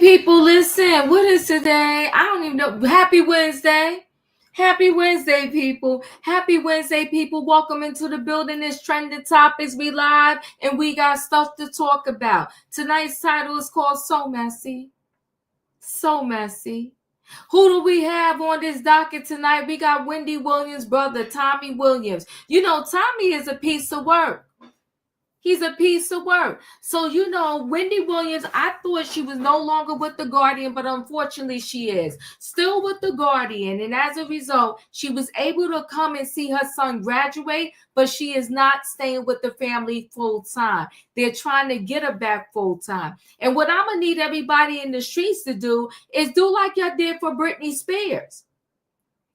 People, listen. What is today? I don't even know. Happy Wednesday. Happy Wednesday, people. Happy Wednesday, people. Welcome into the building. It's Trending Topics. We live and we got stuff to talk about. Tonight's title is called So Messy. So Messy. Who do we have on this docket tonight? We got Wendy Williams' brother, Tommy Williams. You know, Tommy is a piece of work. He's a piece of work. So, you know, Wendy Williams, I thought she was no longer with the Guardian, but unfortunately she is still with the Guardian. And as a result, she was able to come and see her son graduate, but she is not staying with the family full time. They're trying to get her back full time. And what I'm going to need everybody in the streets to do is do like y'all did for Britney Spears.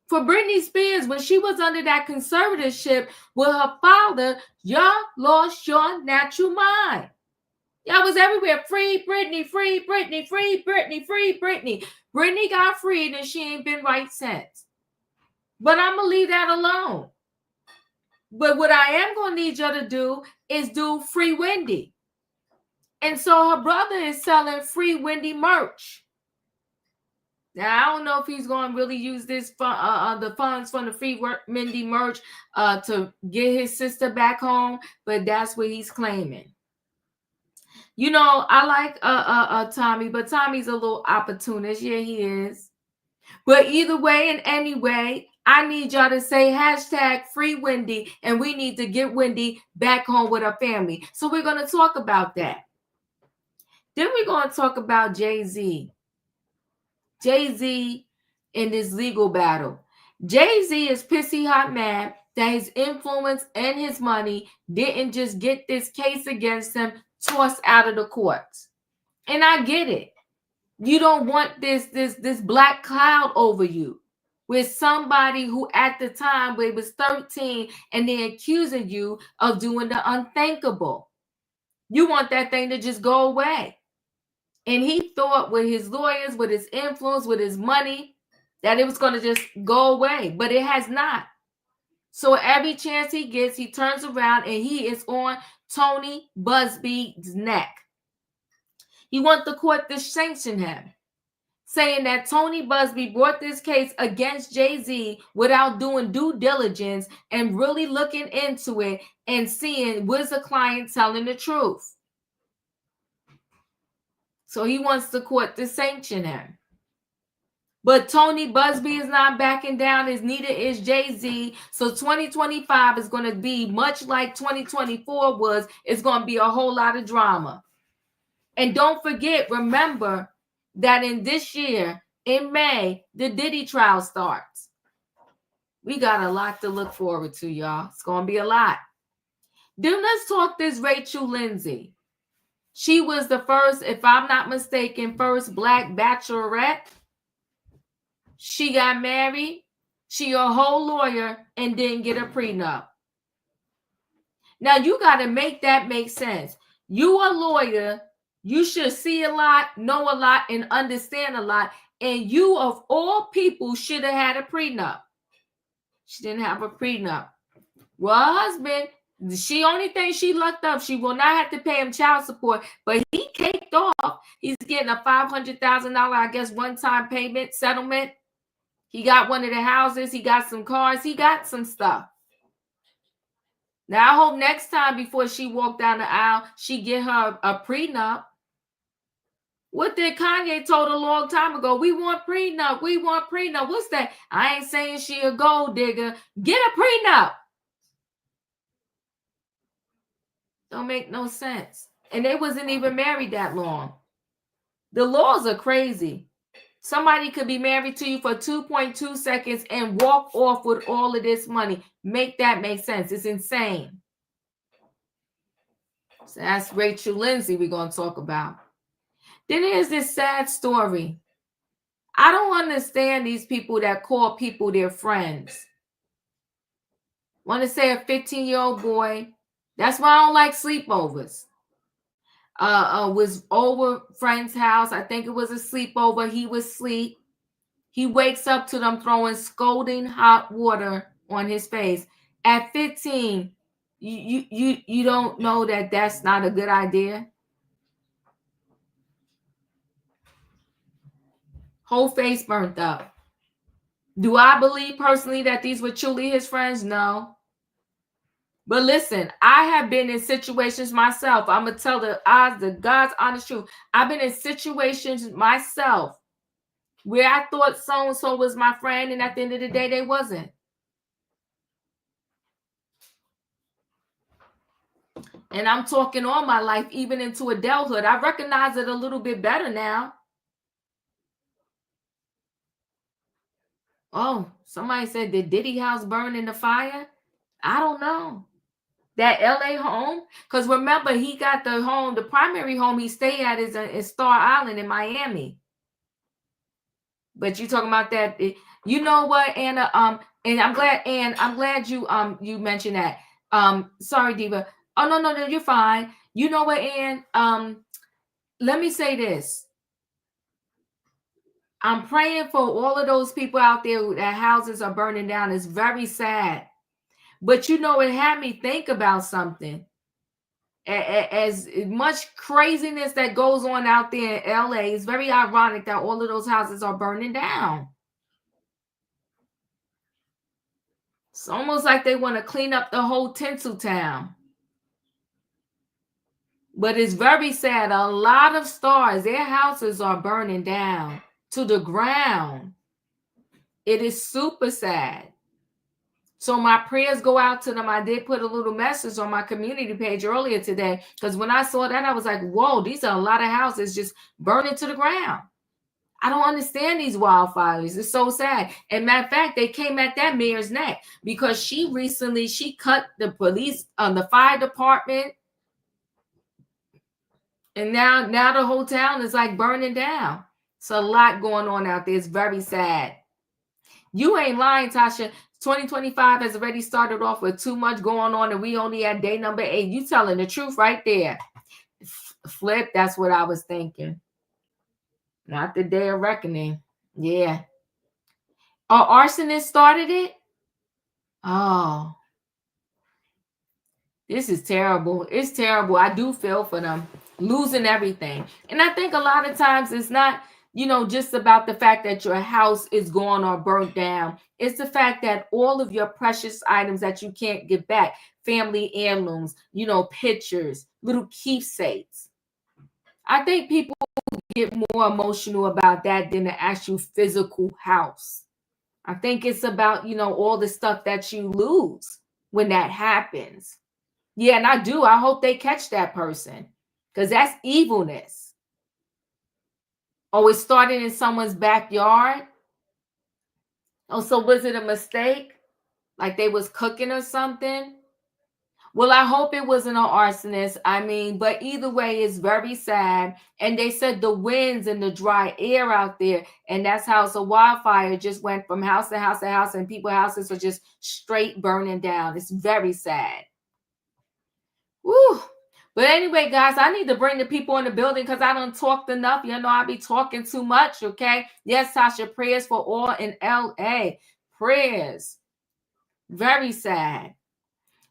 For Britney Spears, when she was under that conservatorship with her father, y'all lost your natural mind. Y'all was everywhere. Free Britney, free Britney, free Britney, free Britney. Britney got freed and she ain't been right since. But I'm going to leave that alone. But what I am going to need y'all to do is do Free Wendy. And so her brother is selling Free Wendy merch. Now, I don't know if he's going to really use this the funds from the Free Wendy merch to get his sister back home, but that's what he's claiming. You know, I like Tommy, but Tommy's a little opportunist. Yeah, he is. But either way and anyway, I need y'all to say hashtag Free Wendy, and we need to get Wendy back home with her family. So we're going to talk about that. Then we're going to talk about Jay-Z. Jay-Z in this legal battle. Jay-Z is pissy hot mad that his influence and his money didn't just get this case against him tossed out of the courts. And I get it. You don't want this black cloud over you with somebody who at the time when he was 13 and they're accusing you of doing the unthinkable. You want that thing to just go away. And he thought with his lawyers, with his influence, with his money, that it was going to just go away. But it has not. So every chance he gets, he turns around and he is on Tony Buzbee's neck. He wants the court to sanction him, saying that Tony Buzbee brought this case against Jay-Z without doing due diligence and really looking into it and seeing was the client telling the truth. So he wants the court to sanction him. But Tony Buzbee is not backing down, as neither is Jay-Z. So 2025 is going to be much like 2024 was. It's going to be a whole lot of drama. And don't forget, remember that in this year, in May, the Diddy trial starts. We got a lot to look forward to, y'all. It's going to be a lot. Then let's talk this Rachel Lindsay. She was the first, if I'm not mistaken, first black bachelorette. She got married. She a whole lawyer and didn't get a prenup. Now, you got to make that make sense. You a lawyer. You should see a lot, know a lot, and understand a lot. And you, of all people, should have had a prenup. She didn't have a prenup. Well, her husband, she only thing she lucked up, she will not have to pay him child support, but he caked off. He's getting a $500,000, I guess, one-time payment settlement. He got one of the houses. He got some cars. He got some stuff. Now, I hope next time before she walked down the aisle, she get her a prenup. What did Kanye told a long time ago? We want prenup. We want prenup. What's that? I ain't saying she a gold digger. Get a prenup. Don't make no sense. And they wasn't even married that long. The laws are crazy. Somebody could be married to you for 2.2 seconds and walk off with all of this money. Make that make sense. It's insane. So that's Rachel Lindsay we're going to talk about. Then there's this sad story. I don't understand these people that call people their friends. Want to say a 15-year-old boy. That's why I don't like sleepovers. Was over friend's house. I think it was a sleepover. He was asleep. He wakes up to them throwing scalding hot water on his face. At 15, you don't know that that's not a good idea. Whole face burnt up. Do I believe personally that these were truly his friends? No. But listen, I have been in situations myself. I'm going to tell the God's honest truth. I've been in situations myself where I thought so-and-so was my friend, and at the end of the day, they wasn't. And I'm talking all my life, even into adulthood. I recognize it a little bit better now. Oh, somebody said, did Diddy house burn in the fire? I don't know. That LA home? Because remember, he got the home, the primary home he stayed at is in Star Island in Miami. But you talking about that, you know what, Anna? And I'm glad you mentioned that. Sorry, Diva. Oh no, you're fine. You know what, Ann? Let me say this. I'm praying for all of those people out there that houses are burning down. It's very sad. But you know, it had me think about something. As much craziness that goes on out there in LA, it's very ironic that all of those houses are burning down. It's almost like they want to clean up the whole Tinseltown. But it's very sad. A lot of stars, their houses are burning down to the ground. It is super sad. So my prayers go out to them. I did put a little message on my community page earlier today, because when I saw that, I was like, whoa, these are a lot of houses just burning to the ground. I don't understand these wildfires. It's so sad. And matter of fact, they came at that mayor's neck because she cut the police the fire department. And now the whole town is like burning down. It's a lot going on out there. It's very sad. You ain't lying, Tasha. 2025 has already started off with too much going on, and we only at day number 8. You telling the truth right there. Flip, that's what I was thinking. Not the day of reckoning. Yeah. Arsonist started it? Oh. This is terrible. It's terrible. I do feel for them. Losing everything. And I think a lot of times it's not, just about the fact that your house is gone or burnt down. It's the fact that all of your precious items that you can't get back, family heirlooms, pictures, little keepsakes. I think people get more emotional about that than the actual physical house. I think it's about, all the stuff that you lose when that happens. Yeah, and I do. I hope they catch that person, because that's evilness. Oh, it started in someone's backyard? Oh, so was it a mistake? Like they was cooking or something? Well, I hope it wasn't an arsonist. But either way, it's very sad. And they said the winds and the dry air out there, and that's how it's a wildfire just went from house to house to house, and people's houses are just straight burning down. It's very sad. Woo. But anyway, guys, I need to bring the people in the building because I don't talk enough. I be talking too much, okay? Yes, Tasha, prayers for all in LA. Prayers. Very sad.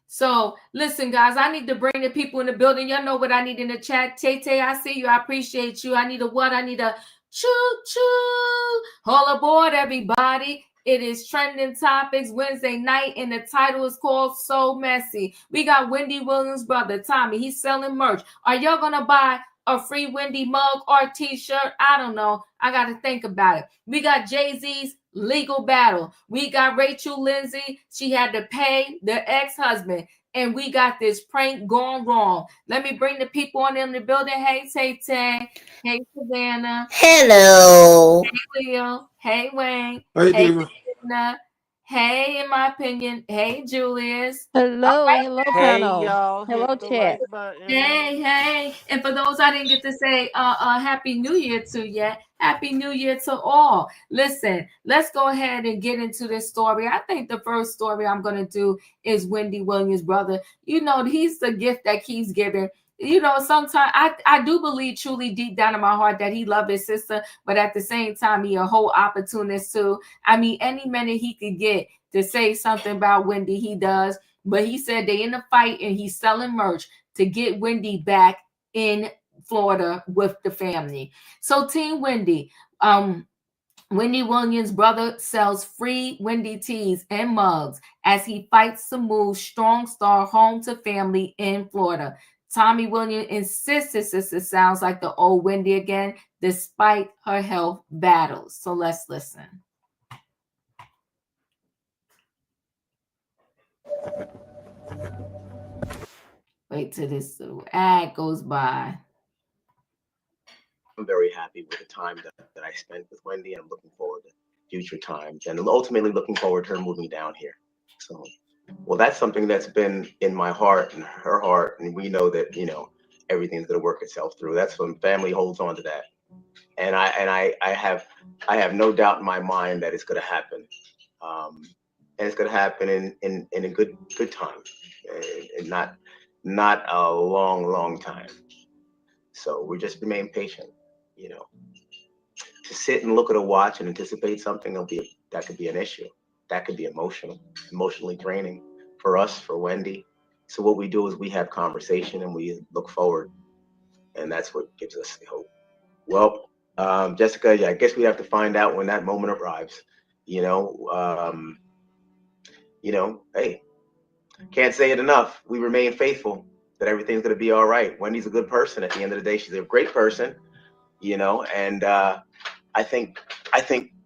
So, listen, guys, I need to bring the people in the building. Y'all know what I need in the chat. Tay, I see you. I appreciate you. I need a what? I need a choo-choo. All aboard, everybody. It is Trending Topics Wednesday night, and the title is called So Messy. We got Wendy Williams' brother, Tommy. He's selling merch. Are y'all going to buy a free Wendy mug or t-shirt? I don't know. I got to think about it. We got Jay-Z's legal battle. We got Rachel Lindsay. She had to pay the ex-husband. And we got this prank gone wrong. Let me bring the people on in the building. Hey, Tay. Hey, Savannah. Hello. Hey, Leo. Hey, Wayne. Hey, Hey, Diva. Christina. Hey, in my opinion. Hey, Julius. Hello, Right, hello, guys. panel. Y'all, Hello, hit the chat. like button. Hey. And for those I didn't get to say Happy New Year to yet, Happy New Year to all. Listen, let's go ahead and get into this story. I think the first story I'm going to do is Wendy Williams' brother. He's the gift that keeps giving. Sometimes I do believe truly deep down in my heart that he loved his sister, but at the same time, he a whole opportunist too. Any minute he could get to say something about Wendy, he does. But he said they in a fight and he's selling merch to get Wendy back in Florida with the family. So Team Wendy, Wendy Williams' brother sells free Wendy tees and mugs as he fights to move Strong Star home to family in Florida. Tommy Williams insists his sister sounds like the old Wendy again, despite her health battles. So let's listen. Wait till this ad goes by. I'm very happy with the time that I spent with Wendy, and I'm looking forward to future times, and ultimately looking forward to her moving down here. So, well, that's something that's been in my heart and her heart, and we know that, you know, everything's going to work itself through. That's when family holds on to that, and I have no doubt in my mind that it's going to happen, and it's going to happen in a good time, and not a long time. So we just remain patient, you know. To sit and look at a watch and anticipate something, that could be an issue. That could be emotionally draining for us, for Wendy. So what we do is we have conversation and we look forward, and that's what gives us the hope. Well, Jessica, yeah, I guess we have to find out when that moment arrives. You know, hey, can't say it enough. We remain faithful that everything's going to be all right. Wendy's a good person. At the end of the day, she's a great person. You know, and I think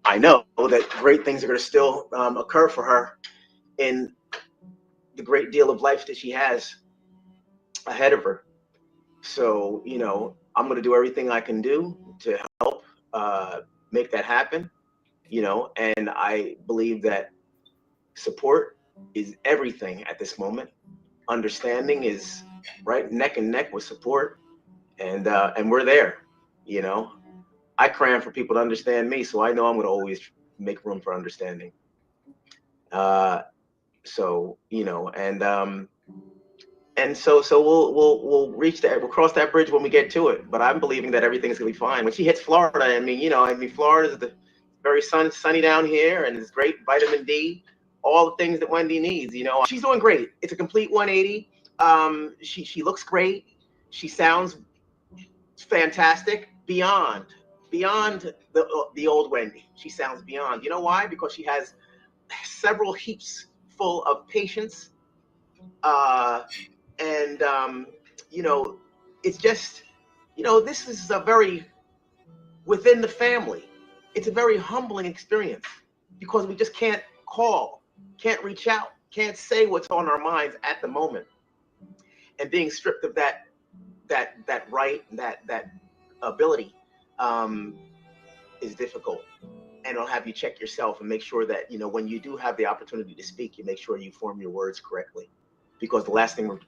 I know that great things are going to still occur for her in the great deal of life that she has ahead of her. So, you know, I'm going to do everything I can do to help make that happen, you know, and I believe that support is everything at this moment. Understanding is right neck and neck with support, and we're there, you know. I cram for people to understand me, so I know I'm going to always make room for understanding. So, you know, and so we'll reach that, we'll cross that bridge when we get to it. But I'm believing that everything's gonna be fine when she hits Florida. I mean, you know, Florida is very sunny down here, and it's great vitamin D, all the things that Wendy needs. You know, she's doing great. It's a complete 180. She looks great. She sounds fantastic, beyond the old Wendy. She sounds beyond. You know why? Because she has several heaps full of patience, and you know, it's just, you know, this is a very, within the family, it's a very humbling experience, because we just can't call, can't reach out, can't say what's on our minds at the moment, and being stripped of that right, that ability, is difficult. And it'll have you check yourself and make sure that, you know, when you do have the opportunity to speak, you make sure you form your words correctly, because the last thing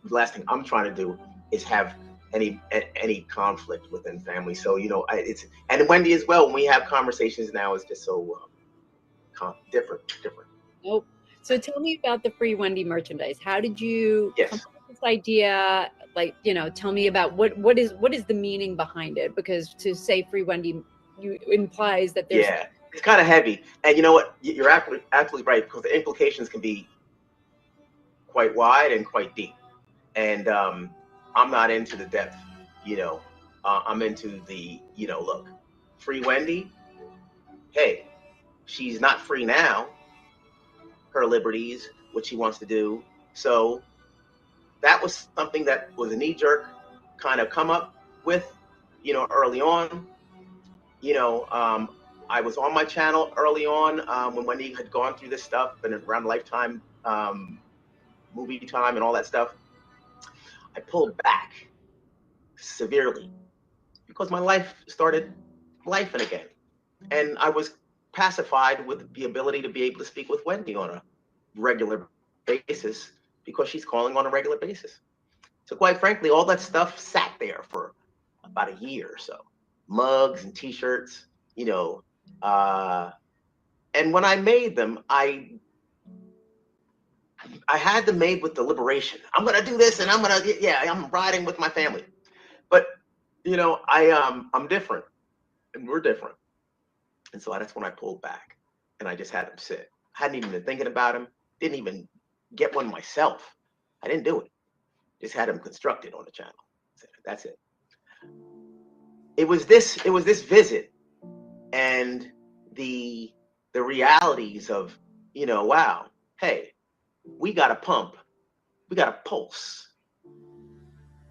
I'm trying to do is have any conflict within family. So, you know, it's, and Wendy as well, when we have conversations now, it's just so different. Nope. So tell me about the free Wendy merchandise. How did you come up with this idea? Like, you know, tell me about what is the meaning behind it? Because to say free Wendy implies that there's, yeah, it's kind of heavy. And you know what? You're absolutely right, because the implications can be quite wide and quite deep. And I'm not into the depth, you know. I'm into the, you know, look, free Wendy. Hey, she's not free now. Her liberties, what she wants to do. So that was something that was a knee jerk kind of come up with, you know, early on. You know, I was on my channel early on when Wendy had gone through this stuff, and around Lifetime movie time and all that stuff. I pulled back severely because my life started lifing again, and I was pacified with the ability to be able to speak with Wendy on a regular basis, because she's calling on a regular basis. So quite frankly, all that stuff sat there for about a year or so. Mugs and t-shirts, you know, and when I made them, I had them made with deliberation. I'm gonna do this, and I'm riding with my family. But you know, I'm different, and we're different, and so that's when I pulled back, and I just had them sit. I hadn't even been thinking about them. Didn't even get one myself. I didn't do it. Just had them constructed on the channel. That's it. It was this visit, and the realities of, wow, hey, we got a pump, we got a pulse.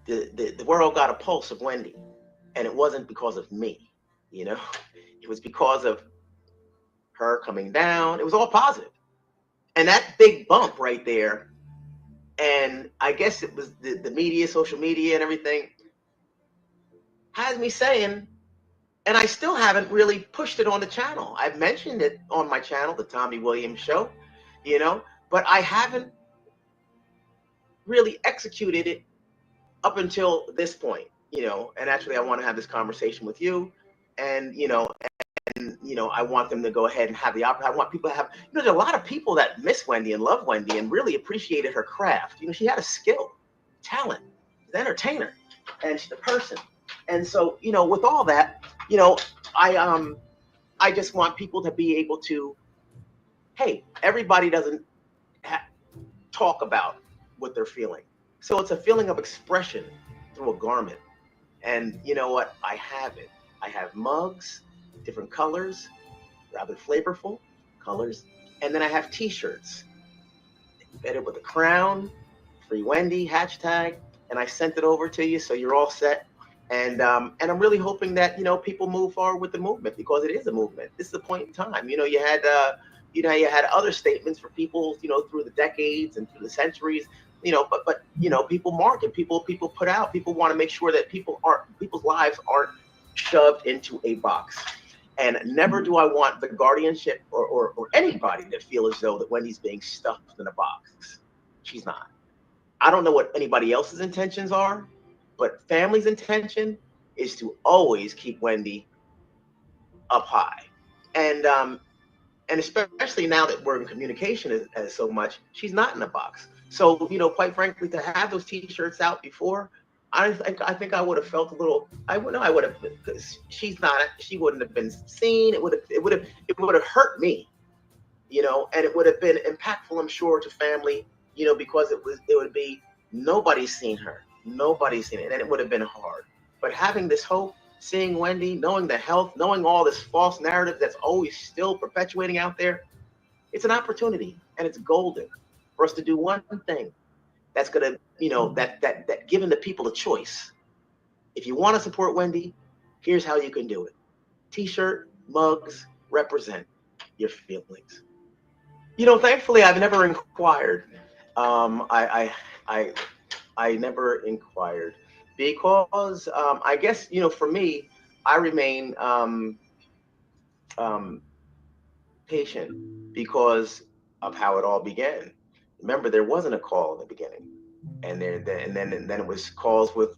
The world got a pulse of Wendy, and it wasn't because of me, it was because of her coming down. It was all positive. And that big bump right there, and I guess it was the media, social media and everything, has me saying, and I still haven't really pushed it on the channel. I've mentioned it on my channel, the Tony Williams Show, but I haven't really executed it up until this point, and actually I want to have this conversation with you, and, I want them to go ahead and have the opportunity. I want people to have, there's a lot of people that miss Wendy and love Wendy and really appreciated her craft. She had a skill, talent, she's an entertainer, and she's a person. And so, with all that, I just want people to be able to, hey, everybody doesn't talk about what they're feeling. So it's a feeling of expression through a garment. And you know what? I have it. I have mugs, different colors, rather flavorful colors. And then I have t-shirts embedded with a crown, Free Wendy, hashtag, and I sent it over to you, so you're all set. And I'm really hoping that, people move forward with the movement, because it is a movement. This is a point in time. You had other statements for people, through the decades and through the centuries, but people mark and people put out. People want to make sure that people's lives aren't shoved into a box. And never do I want the guardianship or anybody to feel as though that Wendy's being stuffed in a box. She's not. I don't know what anybody else's intentions are, but family's intention is to always keep Wendy up high. And especially now that we're in communication as so much, she's not in a box. So, quite frankly, to have those t-shirts out before, I think I would have felt a little. I would have, because she wouldn't have been seen. It would have hurt me, and it would have been impactful, I'm sure, to family, because it would be nobody's seen her, nobody's seen it, and it would have been hard. But having this hope, seeing Wendy, knowing the health, knowing all this false narrative that's always still perpetuating out there, it's an opportunity, and it's golden for us to do one thing that's gonna, that giving the people a choice. If you want to support Wendy, here's how you can do it. T-shirt, mugs, represent your feelings. Thankfully, I've never inquired. I never inquired because I guess, for me, I remain patient because of how it all began. Remember, there wasn't a call in the beginning, and then it was calls with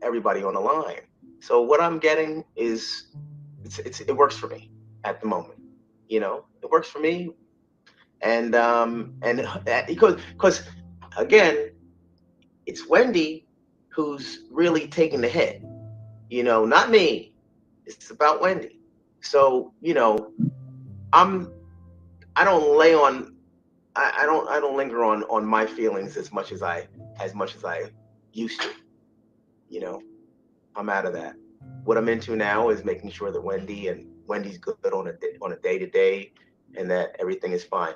everybody on the line. So what I'm getting is it works for me at the moment. It works for me, and because again, it's Wendy who's really taking the hit. Not me. It's about Wendy. So I don't lay on. I don't linger on my feelings as much as I used to. I'm out of that. What I'm into now is making sure that Wendy's good on a day to day, and that everything is fine.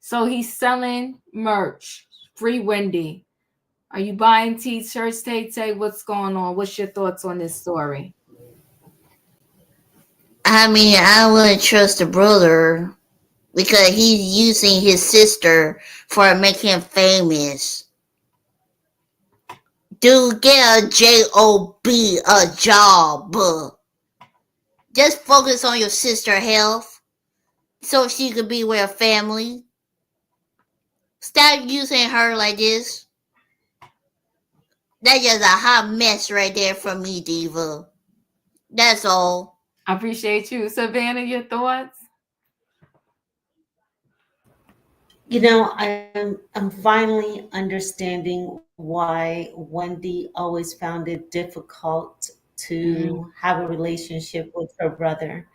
So he's selling merch. Free Wendy. Are you buying t-shirts, Tay? What's going on? What's your thoughts on this story? I mean, I wouldn't trust the brother because he's using his sister for making him famous. Dude, get a job, a job. Just focus on your sister's health so she could be with her family. Stop using her like this. That's just a hot mess right there from me, Diva. That's all. I appreciate you. Savannah, your thoughts? I'm finally understanding why Wendy always found it difficult to have a relationship with her brother.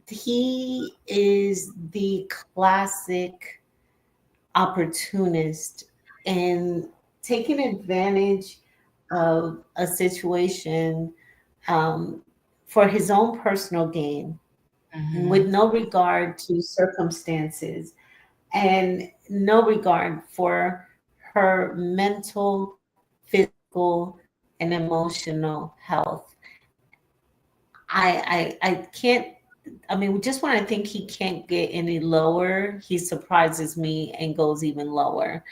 He is the classic opportunist and taking advantage of a situation for his own personal gain, with no regard to circumstances and no regard for her mental, physical, and emotional health. I can't. I mean, just when I think he can't get any lower, he surprises me and goes even lower.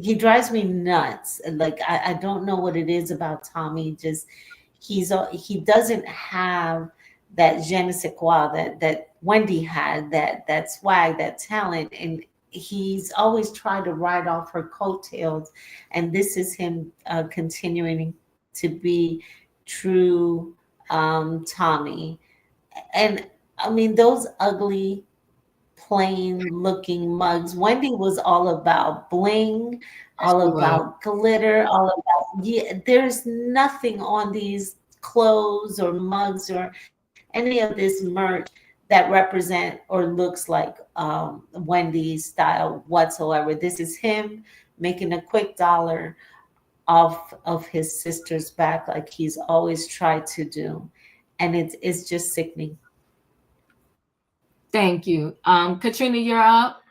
He drives me nuts. Like I don't know what it is about Tommy. Just he doesn't have that je ne sais quoi that Wendy had, that swag, that talent, and he's always tried to ride off her coattails. And this is him continuing to be true Tommy. And I mean, those ugly, plain looking mugs. Wendy was all about bling, all about glitter, all about, yeah, there's nothing on these clothes or mugs or any of this merch that represent or looks like Wendy's style whatsoever. This is him making a quick dollar off of his sister's back, like he's always tried to do. And it's just sickening. Thank you. Katrina, you're up.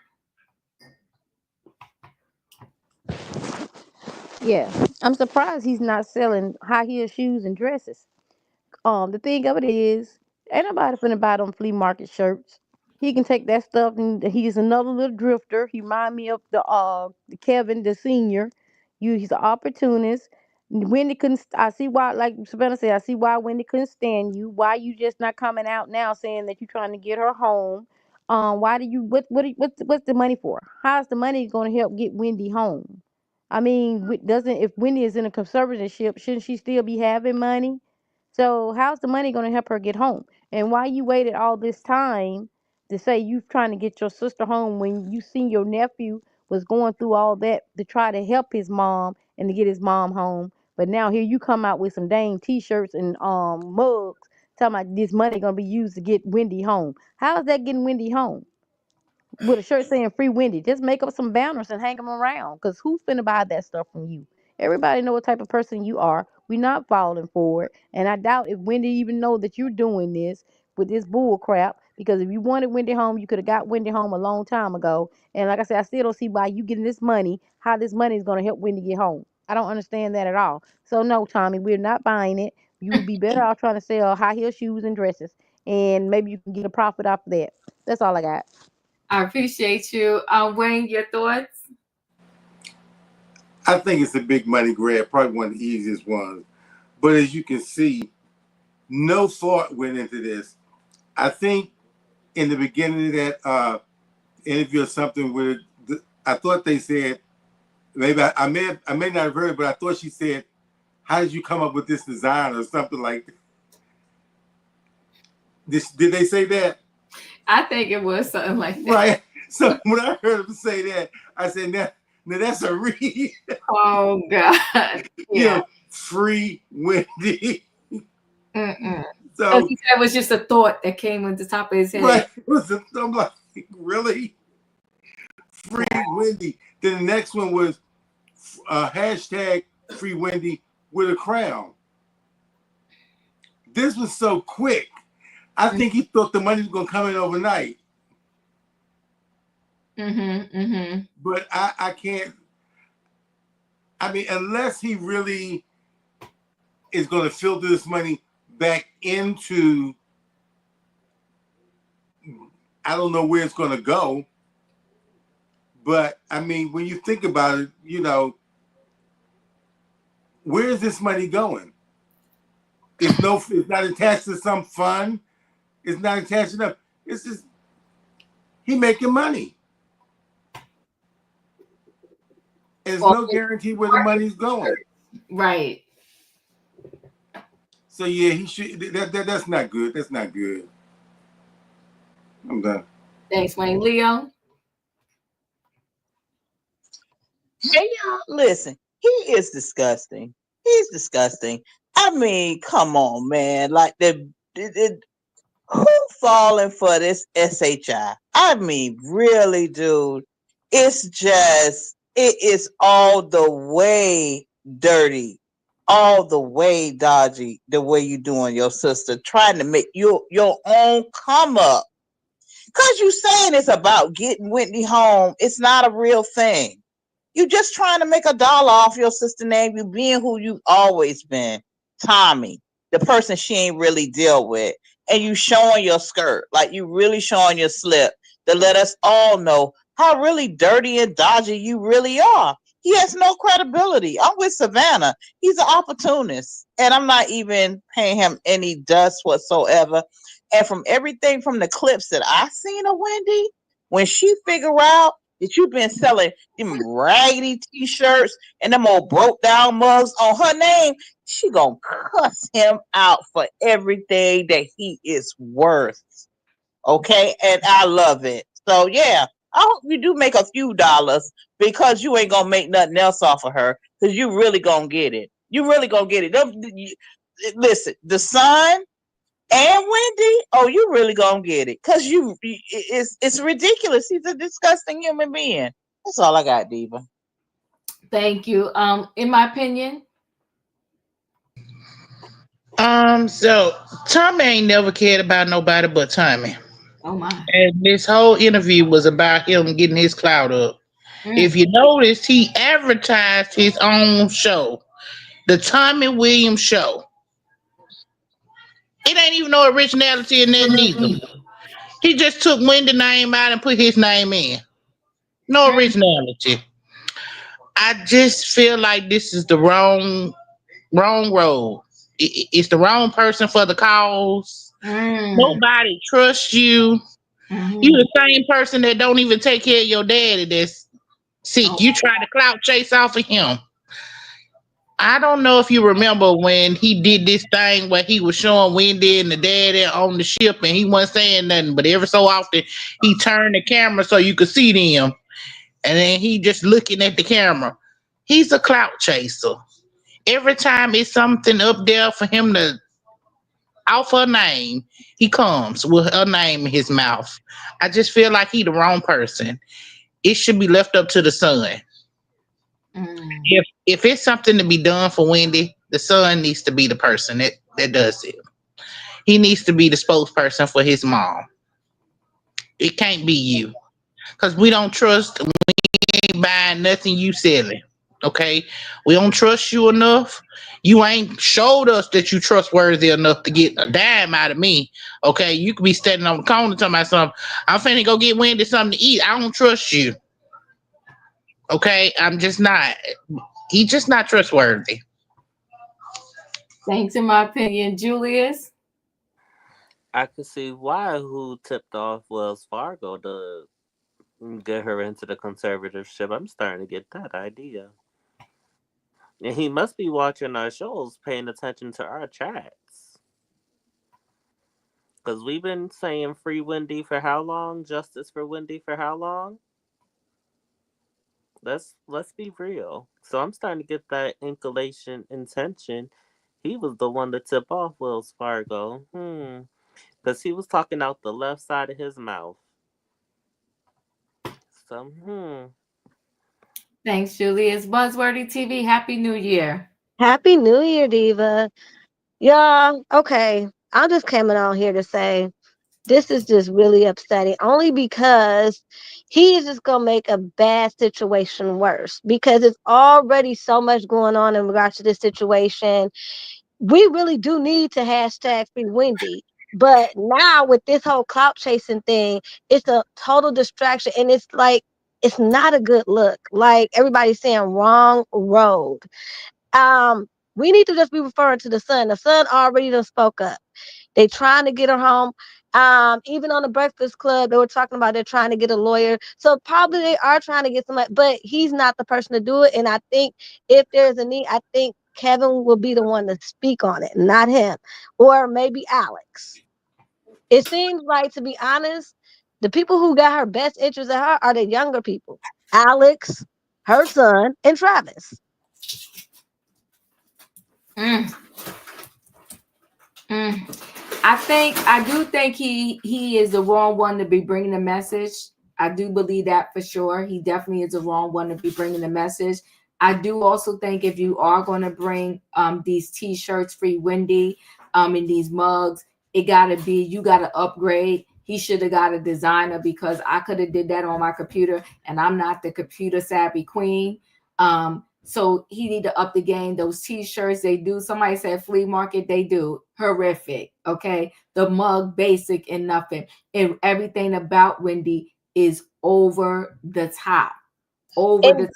Yeah, I'm surprised he's not selling high heel shoes and dresses. The thing of it is, ain't nobody finna buy them flea market shirts. He can take that stuff, and he's another little drifter. He remind me of the Kevin the senior. He's an opportunist. Wendy couldn't. I see why, like Savannah said, I see why Wendy couldn't stand you. Why you just not coming out now saying that you're trying to get her home? Why do you what's the money for? How's the money going to help get Wendy home? I mean, doesn't if Wendy is in a conservatorship, shouldn't she still be having money? So how's the money going to help her get home? And why you waited all this time to say you trying to get your sister home when you seen your nephew was going through all that to try to help his mom and to get his mom home? But now here you come out with some dang t-shirts and mugs talking about this money gonna be used to get Wendy home. How is that getting Wendy home? With a shirt saying "Free Wendy." Just make up some banners and hang them around. Cause who's finna buy that stuff from you? Everybody know what type of person you are. We not falling for it, and I doubt if Wendy even know that you're doing this with this bull crap. Because if you wanted Wendy home, you could have got Wendy home a long time ago. And like I said, I still don't see why you getting this money. How this money is gonna help Wendy get home? I don't understand that at all. So no, Tommy, we're not buying it. You would be better off trying to sell high heel shoes and dresses, and maybe you can get a profit off of that. That's all I got. I appreciate you. Wayne, your thoughts? I think it's a big money grab, probably one of the easiest ones. But as you can see, no thought went into this. I think in the beginning of that interview or something where I thought they said, maybe I may not have heard it, but I thought she said, how did you come up with this design or something like that? Did they say that? I think it was something like that. Right. So when I heard him say that, I said, now that's a read. Oh, God. Yeah. Free Wendy. So he said it was just a thought that came on the top of his head. Right. I'm like, really? Free Wendy. Then the next one was hashtag Free Wendy with a crown. This was so quick. I think he thought the money was going to come in overnight. But I can't. I mean, unless he really is going to filter this money back into, I don't know where it's going to go. But I mean, when you think about it, you know, where is this money going? It's not attached to some fund. It's not attached enough. It's just he making money. There's no guarantee where the money's going. Right. So yeah, he should. That's not good. That's not good. I'm done. Thanks, Wayne. Leo. Hey y'all, listen. He is disgusting. He's disgusting. I mean, come on, man. Like Who falling for this SHI? I mean, really, dude. It's just, it is all the way dirty, all the way dodgy, the way you doing your sister, trying to make your own come up. Because you saying it's about getting Whitney home. It's not a real thing. You just trying to make $1 off your sister name. You being who you always been, Tommy, the person she ain't really deal with, and you showing your skirt, like you really showing your slip to let us all know how really dirty and dodgy you really are. He has no credibility. I'm with Savannah. He's an opportunist, and I'm not even paying him any dust whatsoever. And from everything from the clips that I seen of Wendy, when she figure out that you've been selling them raggedy t-shirts and them old broke down mugs on her name, she gonna cuss him out for everything that he is worth. Okay, and I love it. So yeah, I hope you do make a few dollars, because you ain't gonna make nothing else off of her, because you really gonna get it. You really gonna get it. Listen, the son and Wendy, oh, you really gonna get it, because it's ridiculous. He's a disgusting human being. That's all I got, Diva. Thank you. In my opinion, So Tommy ain't never cared about nobody but Tommy. oh my. And this whole interview was about him getting his clout up. If you notice, he advertised his own show, the Tommy Williams Show. It ain't even no originality in that neither. He just took Wendy's name out and put his name in. No originality. I just feel like this is the wrong road. It's the wrong person for the cause. Nobody trusts you. You the same person that don't even take care of your daddy that's sick. You try to clout chase off of him. I don't know if you remember when he did this thing where he was showing Wendy and the daddy on the ship and he wasn't saying nothing, but every so often he turned the camera so you could see them, and then he just looking at the camera. He's a clout chaser. Every time it's something up there for him to off her name, he comes with her name in his mouth. I just feel like he the wrong person. It should be left up to the son. If it's something to be done for Wendy, the son needs to be the person that does it. He needs to be the spokesperson for his mom. It can't be you. Because we don't trust, we ain't buying nothing you selling. Okay? We don't trust you enough. You ain't showed us that you trustworthy enough to get a dime out of me. Okay? You could be standing on the corner talking about something. I'm finna go get Wendy something to eat. I don't trust you. Okay? I'm just not. He's just not trustworthy. Thanks, in my opinion, Julius. I could see why who tipped off Wells Fargo to get her into the conservatorship. I'm starting to get that idea. And he must be watching our shows, paying attention to our chats. Because we've been saying free Wendy for how long? Justice for Wendy for how long? Let's be real. So I'm starting to get that inclination intention. He was the one to tip off Wells Fargo. Because he was talking out the left side of his mouth. So, Thanks, Julius. Buzzworthy TV, Happy New Year. Happy New Year, Diva. Y'all, okay. I just came on here to say this is just really upsetting, only because he's just going to make a bad situation worse, because it's already so much going on in regards to this situation. We really do need to hashtag free Wendy. But now with this whole clout chasing thing, it's a total distraction. And it's like, it's not a good look. Like everybody's saying, wrong road. We need to just be referring to the son. The son already done spoke up. They trying to get her home. Even on the Breakfast Club, they were talking about they're trying to get a lawyer. So probably they are trying to get somebody, but he's not the person to do it. And I think if there's a need, I think Kevin will be the one to speak on it, not him, or maybe Alex. It seems like, to be honest, the people who got her best interest at her are the younger people. Alex, her son, and Travis. I do think he is the wrong one to be bringing the message. I do believe that for sure. He definitely is the wrong one to be bringing the message. I do also think if you are going to bring these T-shirts, Free Wendy, and these mugs, you got to upgrade. He should have got a designer, because I could have did that on my computer, and I'm not the computer savvy queen. So he need to up the game. Those T-shirts, they do. Somebody said flea market, they do. Horrific. Okay. The mug, basic and nothing. And everything about Wendy is over the top. Over the top.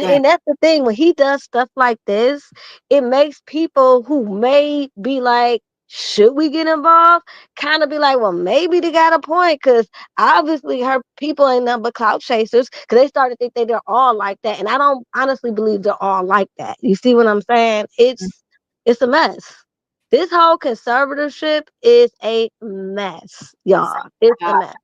And that's the thing, when he does stuff like this, it makes people who may be like, should we get involved? Kind of be like, well, maybe they got a point, because obviously her people ain't nothing but clout chasers, because they started to think they're all like that. And I don't honestly believe they're all like that. You see what I'm saying? It's a mess. This whole conservatorship is a mess, y'all. It's a mess.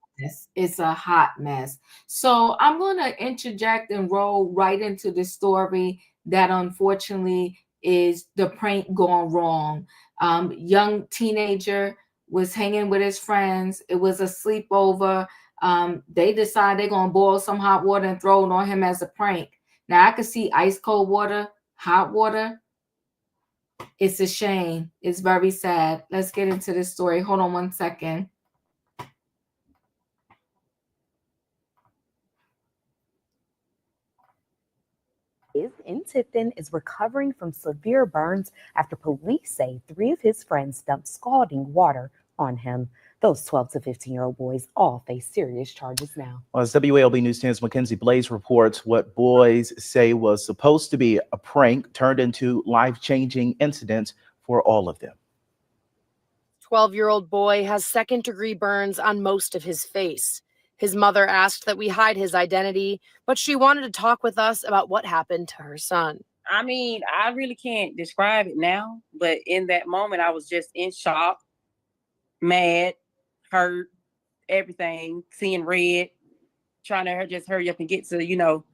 It's a hot mess. So I'm going to interject and roll right into the story that unfortunately is the prank gone wrong. Young teenager was hanging with his friends. It was a sleepover. They decide they're going to boil some hot water and throw it on him as a prank. Now I could see ice cold water, hot water. It's a shame. It's very sad. Let's get into this story. Hold on one second. In Tifton is recovering from severe burns after police say 3 of his friends dumped scalding water on him. Those 12 to 15-year-old boys all face serious charges now. Well, as WALB News 10's Mackenzie Blaze reports, what boys say was supposed to be a prank turned into life-changing incidents for all of them. 12-year-old boy has second-degree burns on most of his face. His mother asked that we hide his identity, but she wanted to talk with us about what happened to her son. I mean, I really can't describe it now, but in that moment, I was just in shock, mad, hurt, everything, seeing red, trying to just hurry up and get to,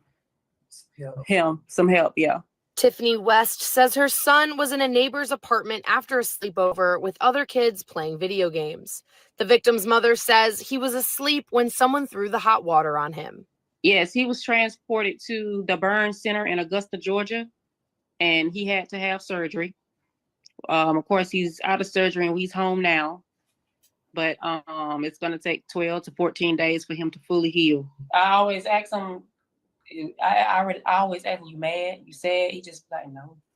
him some help, yeah. Tiffany West says her son was in a neighbor's apartment after a sleepover with other kids playing video games. The victim's mother says he was asleep when someone threw the hot water on him. Yes, he was transported to the burn center in Augusta, Georgia, and he had to have surgery. Of course, he's out of surgery and he's home now, but it's going to take 12 to 14 days for him to fully heal. I always ask him, I always ask him, you mad? You sad? He just like,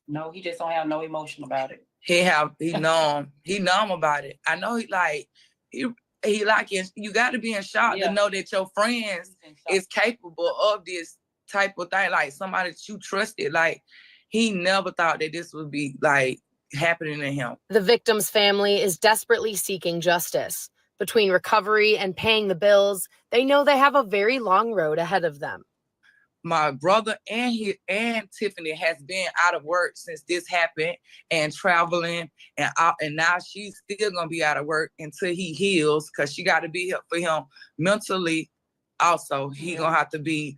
no, he just don't have no emotion about it. He numb about it. I know he like it. You got to be in shock to know that your friends is capable of this type of thing. Like somebody that you trusted. Like he never thought that this would be like happening to him. The victim's family is desperately seeking justice. Between recovery and paying the bills, they know they have a very long road ahead of them. My brother and Tiffany has been out of work since this happened and traveling, and now she's still gonna be out of work until he heals, because she got to be here for him mentally. Also, he gonna have to be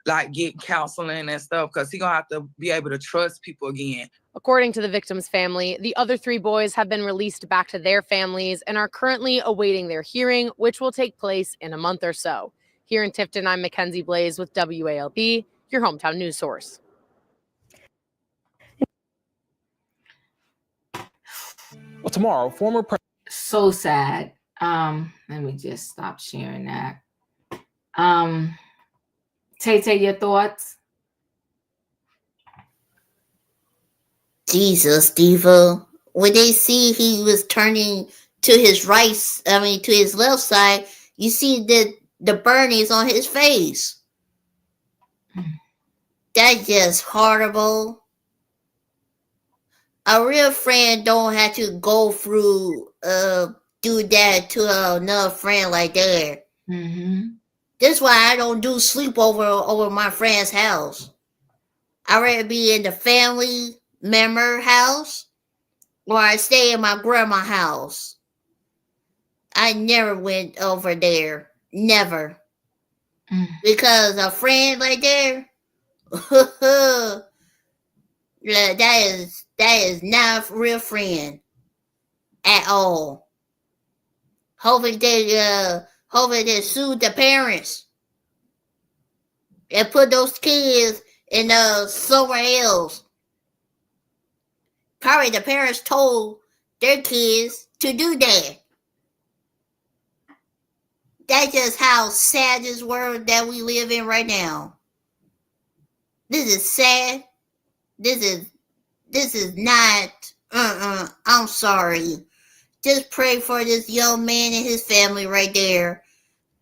like get counseling and stuff, because he gonna have to be able to trust people again. According to the victim's family, the other 3 boys have been released back to their families and are currently awaiting their hearing, which will take place in a month or so. Here in Tifton, I'm Mackenzie Blaze with WALB, your hometown news source. Well, tomorrow, former so sad. Let me just stop sharing that. Tay, your thoughts? Jesus, Diva. When they see he was turning to his to his left side, you see that the burn is on his face. That's just horrible. A real friend don't have to go through do that to another friend like that. Mm-hmm. That's why I don't do sleepover over my friend's house. I'd rather be in the family member house, or I stay in my grandma's house. I never went over there. Never. Because a friend like that, that is not a real friend. at all. Hopefully they sue the parents and put those kids in somewhere else. Probably the parents told their kids to do that. That's just how sad this world that we live in right now. This is sad. This is not. I'm sorry. Just pray for this young man and his family right there.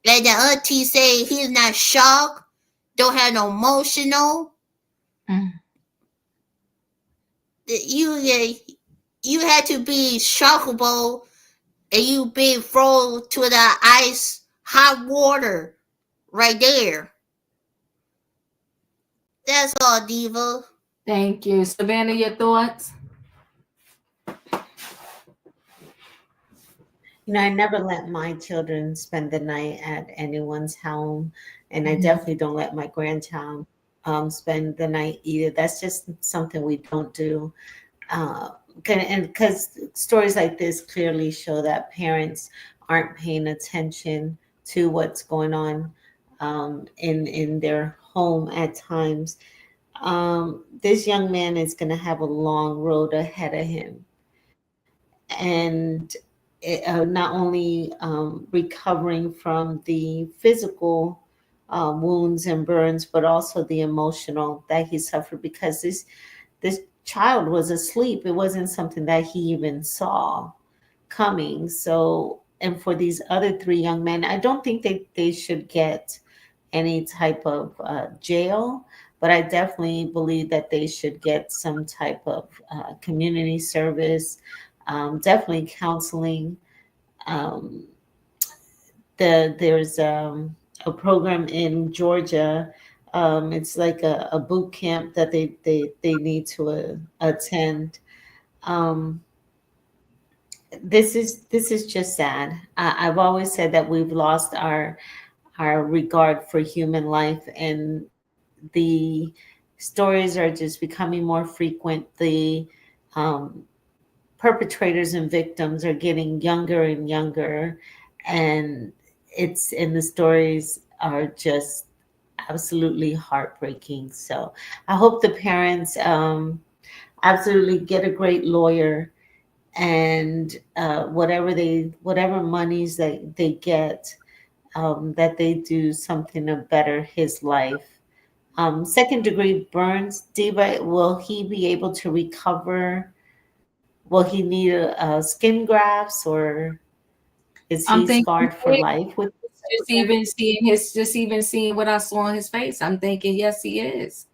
Like the auntie say, he's not shocked. Don't have no emotional. You had to be shockable, and you being thrown to the ice hot water right there. That's all, Diva. Thank you. Savannah, your thoughts? I never let my children spend the night at anyone's home, and I definitely don't let my grandchild spend the night either. That's just something we don't do. And because stories like this clearly show that parents aren't paying attention to what's going on in their home at times. This young man is going to have a long road ahead of him. And not only recovering from the physical wounds and burns, but also the emotional that he suffered, because this child was asleep. It wasn't something that he even saw coming. So, and for these other three young men, I don't think they should get any type of jail, but I definitely believe that they should get some type of community service, definitely counseling. There's a program in Georgia. It's like a boot camp that they need to attend. This is just sad. I've always said that we've lost our regard for human life, and the stories are just becoming more frequent. The perpetrators and victims are getting younger and younger, and the stories are just absolutely heartbreaking. So I hope the parents absolutely get a great lawyer, and whatever monies that they get, that they do something to better his life. Second degree burns, Diva, will he be able to recover? Will he need skin grafts, or is I'm he thinking scarred for life with just even seeing what I saw on his face. I'm thinking, yes, he is.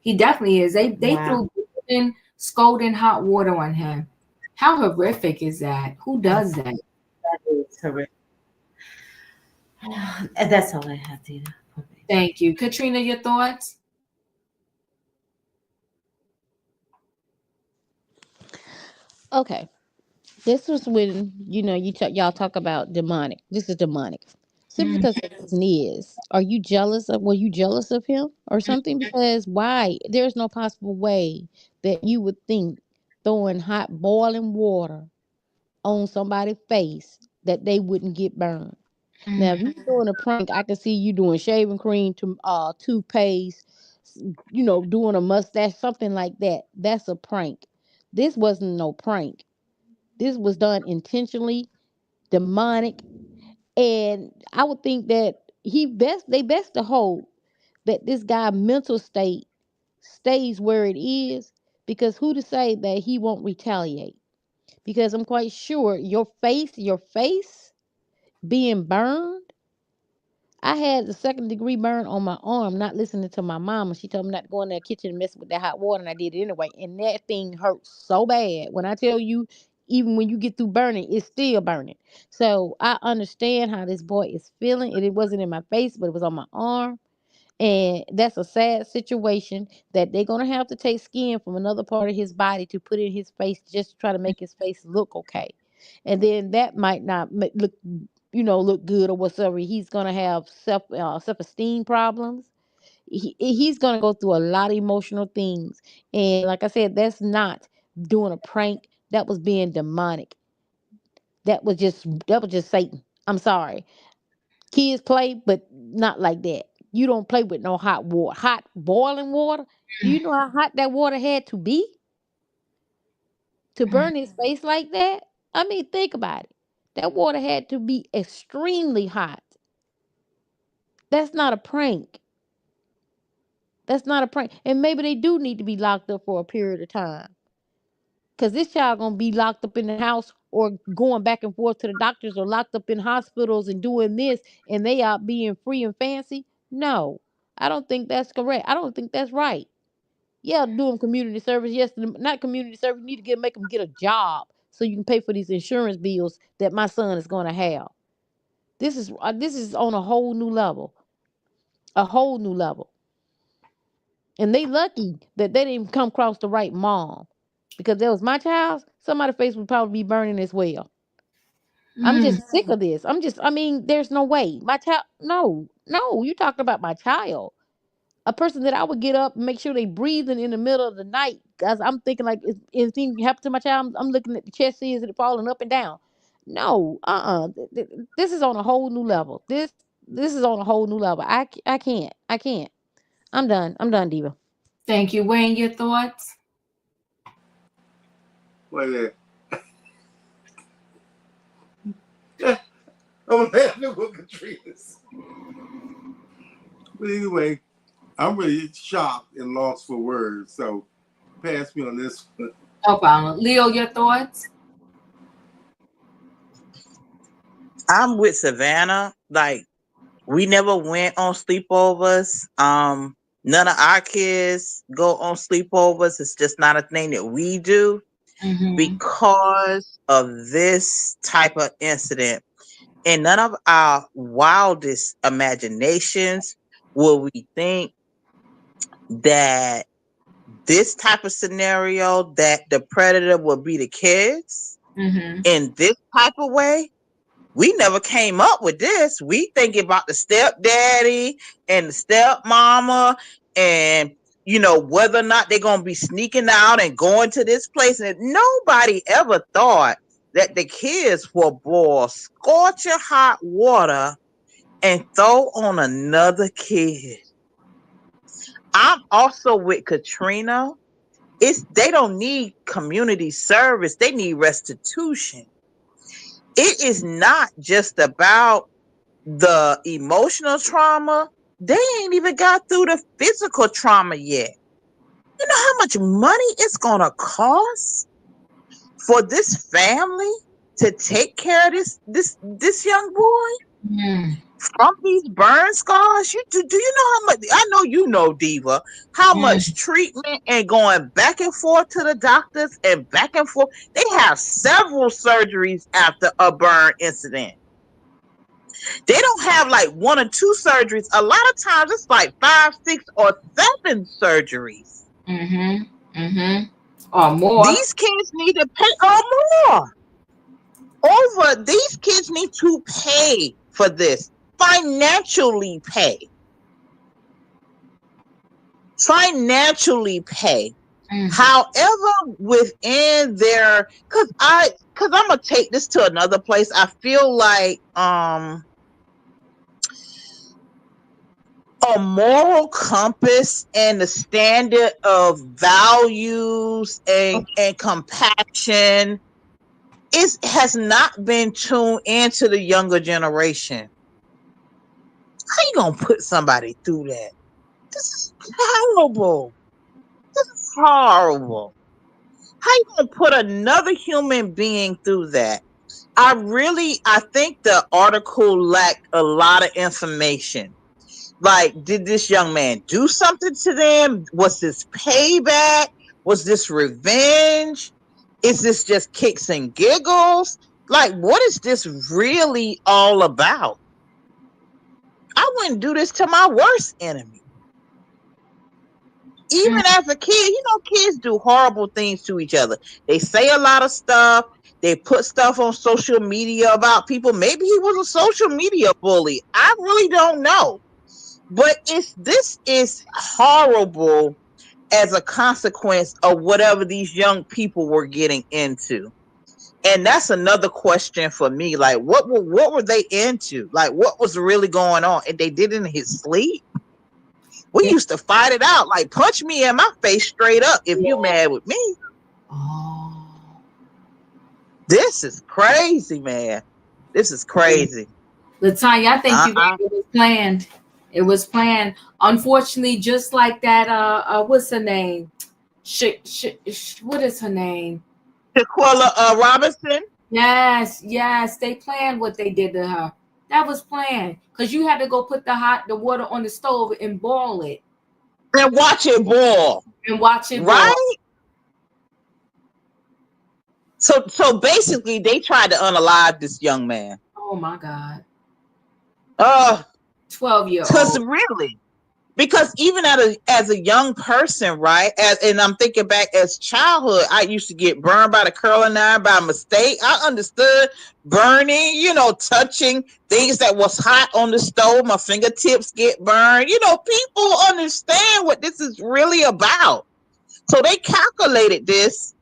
He definitely is. They Wow. threw scalding hot water on him. How horrific is that? Who does that? That is horrific. That's all I have, Dina. Thank you. Katrina, your thoughts? Okay. This was when y'all talk about demonic. This is demonic. Simply because the reason is, were you jealous of him or something? Because why? There's no possible way that you would think throwing hot boiling water on somebody's face that they wouldn't get burned. Now, if you're doing a prank, I can see you doing shaving cream to toothpaste, doing a mustache, something like that. That's a prank. This wasn't no prank. This was done intentionally, demonic, and I would think that they best to hope that this guy mental state stays where it is, because who to say that he won't retaliate? Because I'm quite sure your face being burned. I had a second degree burn on my arm, not listening to my mama. She told me not to go in the kitchen and mess with that hot water, and I did it anyway. And that thing hurt so bad. When I tell you, even when you get through burning, it's still burning. So I understand how this boy is feeling. It wasn't in my face, but it was on my arm. And that's a sad situation that they're going to have to take skin from another part of his body to put in his face just to try to make his face look okay. And then that might not look good or whatsoever. He's going to have self-esteem problems. He's going to go through a lot of emotional things. And like I said, that's not doing a prank. That was being demonic. That was just Satan. I'm sorry. Kids play, but not like that. You don't play with no hot water, hot boiling water. Do you know how hot that water had to be to burn his face like that? I mean, think about it. That water had to be extremely hot. That's not a prank. That's not a prank. And maybe they do need to be locked up for a period of time. Cause this child gonna be locked up in the house or going back and forth to the doctors or locked up in hospitals and doing this and they are being free and fancy. No, I don't think that's correct. I don't think that's right. Yeah, doing community service. Yes, not community service. You need to make them get a job so you can pay for these insurance bills that my son is gonna have. This is on a whole new level. A whole new level. And they lucky that they didn't come across the right mom. Because that was my child, somebody's face would probably be burning as well. I'm just sick of this. I mean, there's no way. My child, no, you talking about my child. A person that I would get up and make sure they breathing in the middle of the night. Because I'm thinking like, if anything happened to my child, I'm looking at the chest seas and it falling up and down. No, this is on a whole new level. This is on a whole new level. I can't. I'm done, Diva. Thank you. Wayne, your thoughts? Well, yeah. I'm laughing with Katrina's. But anyway, I'm really shocked and lost for words. So pass me on this one. No problem. Leo, your thoughts? I'm with Savannah. Like, we never went on sleepovers. None of our kids go on sleepovers. It's just not a thing that we do because of this type of incident. In none of our wildest imaginations will we think that this type of scenario, that the predator will be the kids in this type of way. We never came up with this. We thinking about the stepdaddy and the stepmama and, you know, whether or not they're going to be sneaking out and going to this place. And nobody ever thought that the kids will boil scorching hot water and throw on another kid. I'm also with Katrina. They don't need community service. They need restitution. It is not just about the emotional trauma. They ain't even got through the physical trauma yet. You know how much money it's going to cost for this family to take care of this young boy from these burn scars? Do you know how much? I know you know, Diva, how much treatment and going back and forth to the doctors and back and forth. They have several surgeries after a burn incident. They don't have like 1 or 2 surgeries. A lot of times it's like 5, 6, or 7 surgeries. Or more. These kids need to pay more. These kids need to pay for this. Financially pay. However, within their, cause I'm gonna take this to another place. I feel like a moral compass and the standard of values and compassion has not been tuned into the younger generation. How you gonna put somebody through that? This is horrible. How you gonna put another human being through that? I think the article lacked a lot of information. Like, did this young man do something to them? Was this payback? Was this revenge? Is this just kicks and giggles? Like, what is this really all about? I wouldn't do this to my worst enemy. Even as a kid, you know, kids do horrible things to each other. They say a lot of stuff. They put stuff on social media about people. Maybe he was a social media bully. I really don't know. But this is horrible as a consequence of whatever these young people were getting into. And that's another question for me. Like, what were they into? Like, what was really going on? And they did it in his sleep. We used to fight it out. Like, punch me in my face straight up if you mad with me. Oh. This is crazy, man. This is crazy. Latanya, I think you're right. It was planned. It was planned. Unfortunately, just like that, what's her name? What is her name? Shaquilla Robinson. Yes, they planned what they did to her. That was planned because you had to go put the water on the stove and boil it. And watch it boil. Right? So basically, they tried to unalive this young man. Oh my God. 12-year-old. Because really, because even as a young person, right? And I'm thinking back as childhood, I used to get burned by the curling iron by mistake. I understood burning, touching things that was hot on the stove. My fingertips get burned. People understand what this is really about. So they calculated this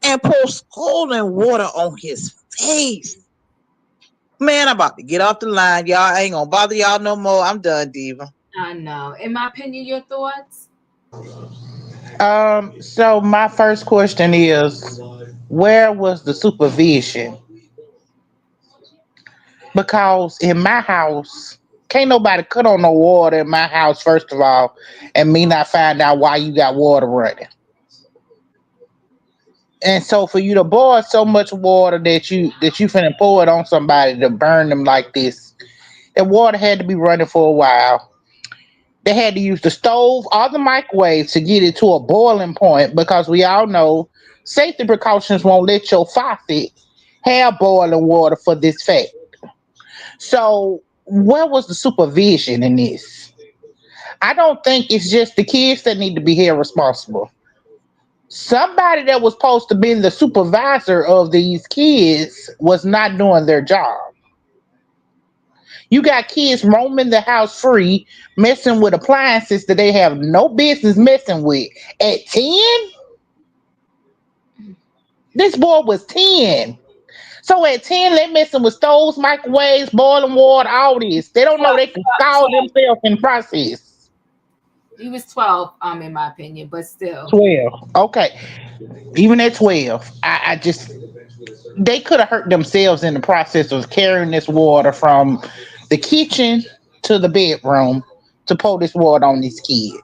and poured scalding water on his face. Man, I'm about to get off the line. Y'all, I ain't gonna bother y'all no more. I'm done, Diva. I know. In my opinion, your thoughts? So my first question is, where was the supervision? Because in my house, can't nobody cut on no water in my house, first of all, and me not find out why you got water running. And so for you to boil so much water that you finna pour it on somebody to burn them like this, the water had to be running for a while. They had to use the stove or the microwave to get it to a boiling point because we all know safety precautions won't let your faucet have boiling water for this fact. So where was the supervision in this? I don't think it's just the kids that need to be held responsible. Somebody that was supposed to be the supervisor of these kids was not doing their job. You got kids roaming the house free, messing with appliances that they have no business messing with. At 10? This boy was 10. So at 10, they messing with stoves, microwaves, boiling water, all this. They don't know they can scald themselves in process. He was 12, in my opinion, but still. 12. Okay. Even at 12, I just, they could have hurt themselves in the process of carrying this water from the kitchen to the bedroom to pour this water on this kid.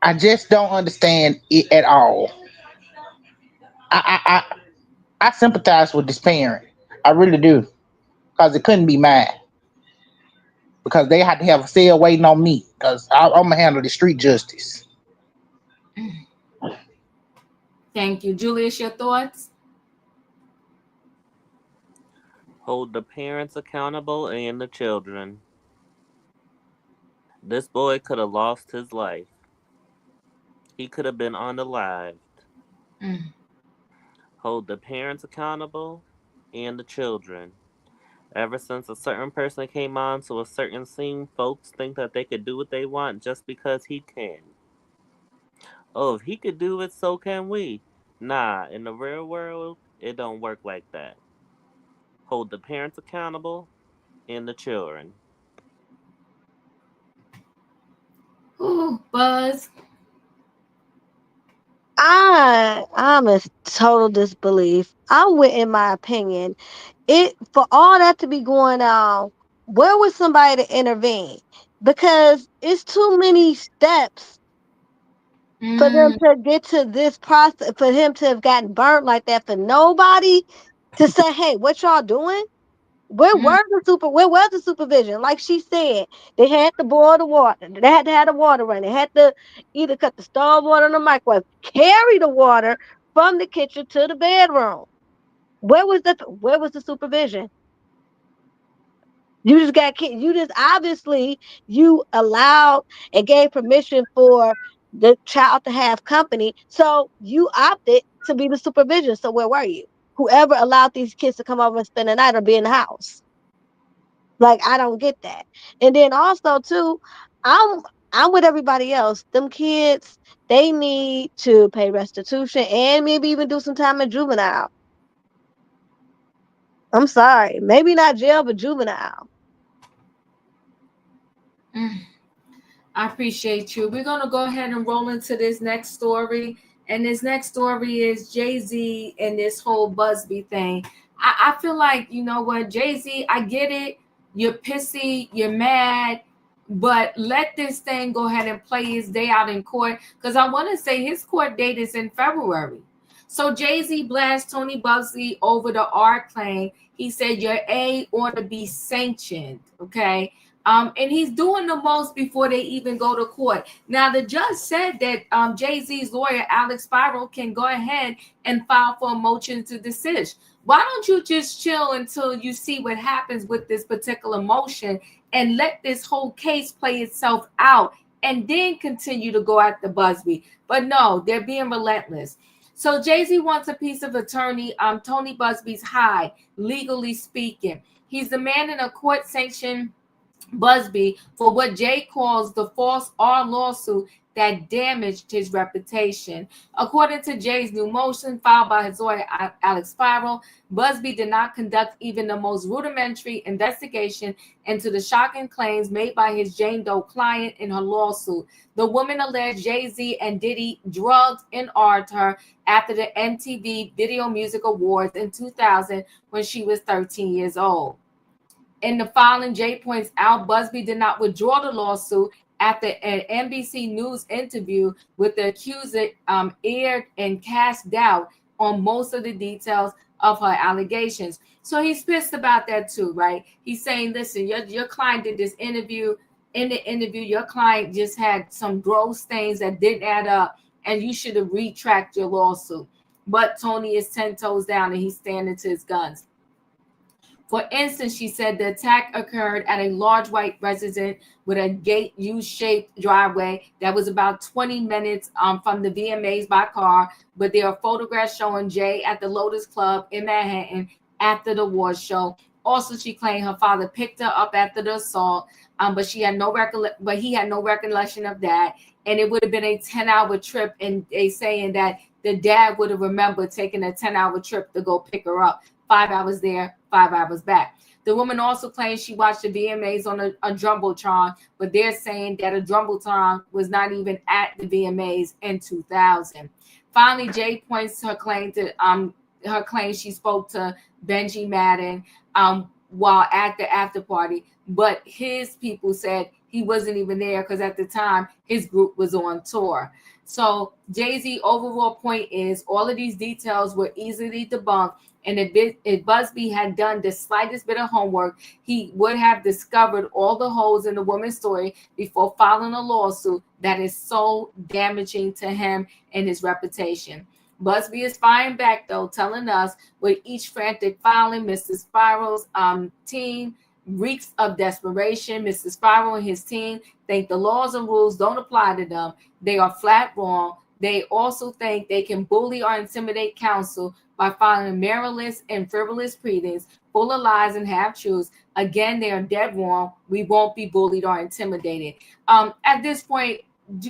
I just don't understand it at all. I sympathize with this parent. I really do. Because it couldn't be mine. Because they had to have a cell waiting on me. Because I'm going to handle the street justice. Thank you. Julius, your thoughts? Hold the parents accountable and the children. This boy could have lost his life. He could have been unalived. Hold the parents accountable and the children. Ever since a certain person came on to a certain scene, folks think that they could do what they want just because he can. Oh, if he could do it, so can we. Nah, in the real world, it don't work like that. Hold the parents accountable and the children. Ooh, Buzz. I'm in total disbelief. I'm with, in my opinion, it for all that to be going on. Where was somebody to intervene? Because it's too many steps for them to get to this process. For him to have gotten burnt like that, for nobody to say, "Hey, what y'all doing?" Where was the supervision? Like she said, they had to boil the water. They had to have the water running. They had to either cut the stove water on the microwave, carry the water from the kitchen to the bedroom. Where was the supervision? You just obviously you allowed and gave permission for the child to have company. So you opted to be the supervision. So where were you? Whoever allowed these kids to come over and spend the night or be in the house. Like, I don't get that. And then also too, I'm I'm with everybody else. Them kids, they need to pay restitution and maybe even do some time in juvenile. I'm sorry. Maybe not jail, but juvenile. I appreciate you. We're going to go ahead and roll into this next story. And this next story is Jay-Z and this whole Buzbee thing. I feel like, you know what, Jay-Z, I get it. You're pissy, you're mad, but let this thing go ahead and play his day out in court. Because I want to say his court date is in February. So Jay-Z blasts Tony Buzbee over the art claim. He said your A ought to be sanctioned, okay? And he's doing the most before they even go to court. Now, the judge said that Jay-Z's lawyer, Alex Spiro, can go ahead and file for a motion to dismiss. Why don't you just chill until you see what happens with this particular motion and let this whole case play itself out and then continue to go after Buzbee? But no, they're being relentless. So Jay-Z wants a piece of attorney Tony Buzbee's hide, legally speaking. He's demanding a court-sanctioned Buzbee for what Jay calls the false R lawsuit that damaged his reputation. According to Jay's new motion filed by his lawyer Alex Spiro, Buzbee did not conduct even the most rudimentary investigation into the shocking claims made by his Jane Doe client in her lawsuit. The woman alleged Jay-Z and Diddy drugged and armed her after the MTV Video Music Awards in 2000 when she was 13 years old. In the filing, Jay points out Buzbee did not withdraw the lawsuit after an NBC News interview with the accuser aired and cast doubt on most of the details of her allegations. So he's pissed about that too, right? He's saying, listen, your client did this interview. In the interview, your client just had some gross things that didn't add up, and you should have retracted your lawsuit. But Tony is 10 toes down, and he's standing to his guns. For instance, she said the attack occurred at a large white residence with a gate U-shaped driveway that was about 20 minutes from the VMAs by car, but there are photographs showing Jay at the Lotus Club in Manhattan after the award show. Also, she claimed her father picked her up after the assault, but he had no recollection of that, and it would have been a 10-hour trip, and they saying that the dad would have remembered taking a 10-hour trip to go pick her up. 5 hours there, 5 hours back. The woman also claims she watched the VMAs on a Jumbotron, but they're saying that a Jumbotron was not even at the VMAs in 2000. Finally, Jay points her claim to she spoke to Benji Madden while at the after party, but his people said he wasn't even there because at the time his group was on tour. So Jay-Z overall point is all of these details were easily debunked. And if Buzbee had done the slightest bit of homework, he would have discovered all the holes in the woman's story before filing a lawsuit that is so damaging to him and his reputation. Buzbee is firing back, though, telling us with each frantic filing, Mr. Spiro's team reeks of desperation. Mr. Spiro and his team think the laws and rules don't apply to them. They are flat wrong. They also think they can bully or intimidate counsel by filing meritless and frivolous pleadings, full of lies and half-truths. Again, they are dead wrong. We won't be bullied or intimidated. At this point,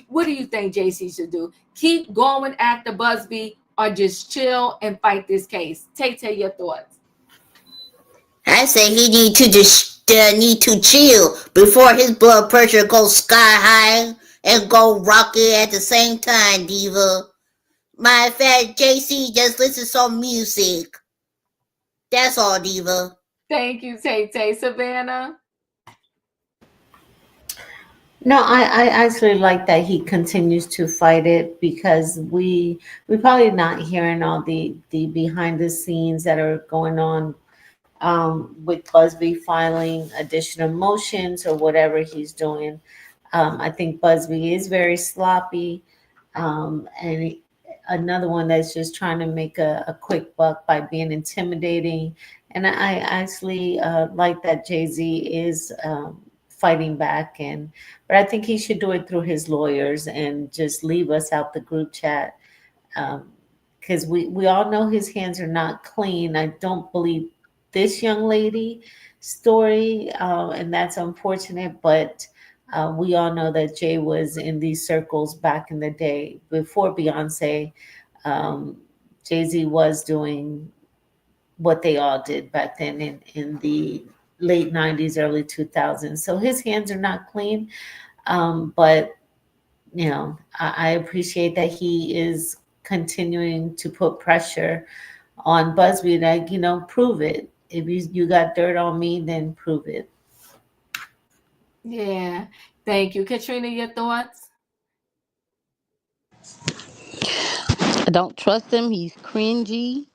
what do you think Jay-Z should do? Keep going after Buzbee or just chill and fight this case? Tay, your thoughts. I say he need to chill before his blood pressure goes sky high and go rocket at the same time, Diva. Matter of fact, JC just listen to some music. That's all, Diva. Thank you, Tay. Savannah? No, I actually like that he continues to fight it because we probably not hearing all the behind the scenes that are going on with Buzbee filing additional motions or whatever he's doing. I think Buzbee is very sloppy, and another one that's just trying to make a quick buck by being intimidating. And I actually like that Jay-Z is fighting back, but I think he should do it through his lawyers and just leave us out the group chat, because we all know his hands are not clean. I don't believe this young lady story, and that's unfortunate, but We all know that Jay was in these circles back in the day before Beyonce. Jay-Z was doing what they all did back then in the late 90s, early 2000s. So his hands are not clean. But, you know, I appreciate that he is continuing to put pressure on Buzbee, like, you know, prove it. If you got dirt on me, then prove it. Yeah. Thank you. Katrina, your thoughts? I don't trust him. He's cringy.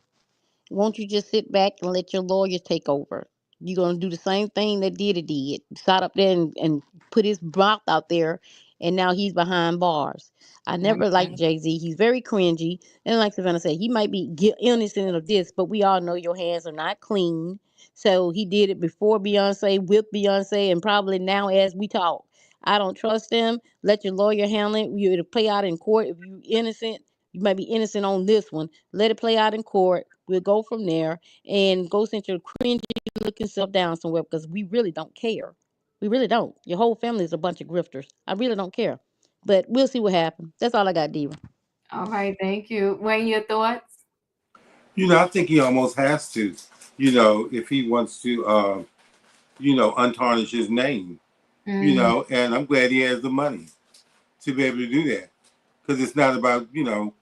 Won't you just sit back and let your lawyers take over? You're going to do the same thing that Diddy did. Sat up there and put his mouth out there, and now he's behind bars. I never liked Jay-Z. He's very cringy. And like Savannah said, he might be innocent of this, but we all know your hands are not clean. So he did it before Beyonce, with Beyonce, and probably now as we talk. I don't trust him. Let your lawyer handle it. It'll play out in court. If you're innocent, you might be innocent on this one. Let it play out in court. We'll go from there and go sit your cringy looking self down somewhere because we really don't care. We really don't. Your whole family is a bunch of grifters. I really don't care. But we'll see what happens. That's all I got, Diva. All right, thank you. Wayne, your thoughts? You know, I think he almost has to, you know, if he wants to, you know, untarnish his name, you know, and I'm glad he has the money to be able to do that. Because it's not about, you know,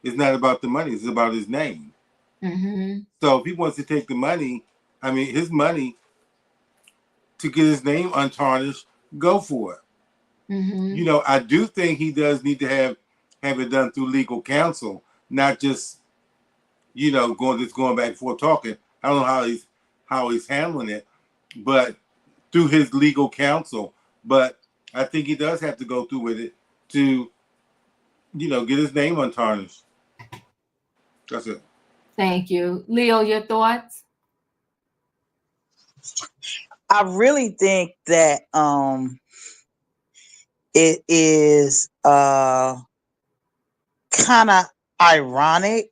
it's not about the money, it's about his name. So if he wants to take the money, I mean, his money to get his name untarnished, go for it. You know, I do think he does need to have it done through legal counsel, not just, you know, going back and forth talking. I don't know how he's handling it, but through his legal counsel. But I think he does have to go through with it to, you know, get his name untarnished. That's it. Thank you. Leo, your thoughts? I really think that it is kind of ironic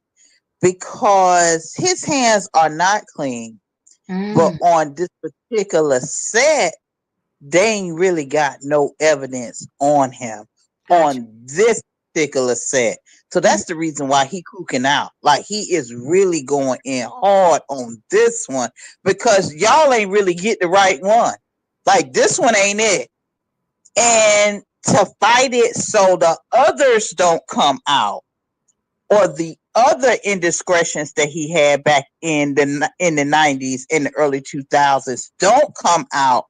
because his hands are not clean, but on this particular set, they ain't really got no evidence on him on this particular set. So that's the reason why he cooking out. Like, he is really going in hard on this one because y'all ain't really get the right one. Like, this one ain't it. And to fight it so the others don't come out, or the other indiscretions that he had back in the 90s, in the early 2000s don't come out,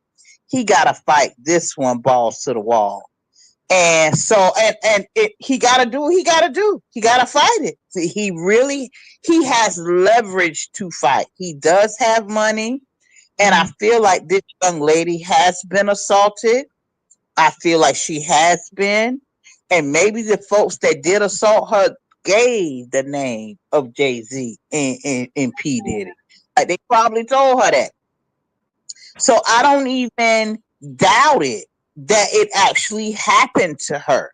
he got to fight this one balls to the wall. And so, he got to do what he got to do. He got to fight it. See, he has leverage to fight. He does have money. And I feel like this young lady has been assaulted. I feel like she has been. And maybe the folks that did assault her gave the name of Jay-Z and P. Diddy. Like, they probably told her that. So I don't even doubt it that it actually happened to her.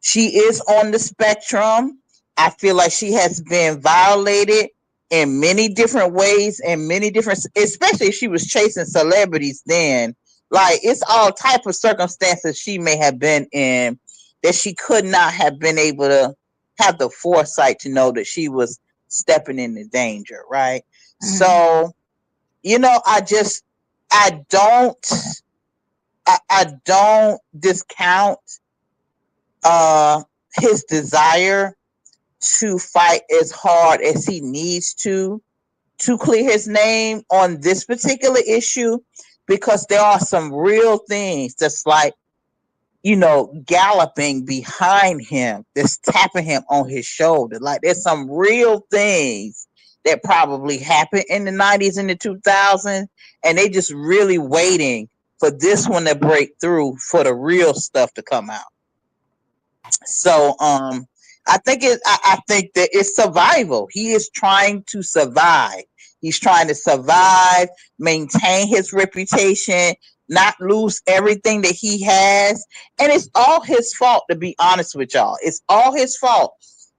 She is on the spectrum. I feel like she has been violated in many different ways, and many different, especially if she was chasing celebrities then. Like, it's all type of circumstances she may have been in that she could not have been able to have the foresight to know that she was stepping into danger, right? So, you know, I don't discount his desire to fight as hard as he needs to clear his name on this particular issue, because there are some real things that's like, you know, galloping behind him, that's tapping him on his shoulder. Like, there's some real things that probably happened in the 90s and the 2000s, and they just really waiting for this one to break through, for the real stuff to come out. So I think that it's survival. He is trying to survive. He's trying to survive, maintain his reputation, not lose everything that he has. And it's all his fault, to be honest with y'all. It's all his fault.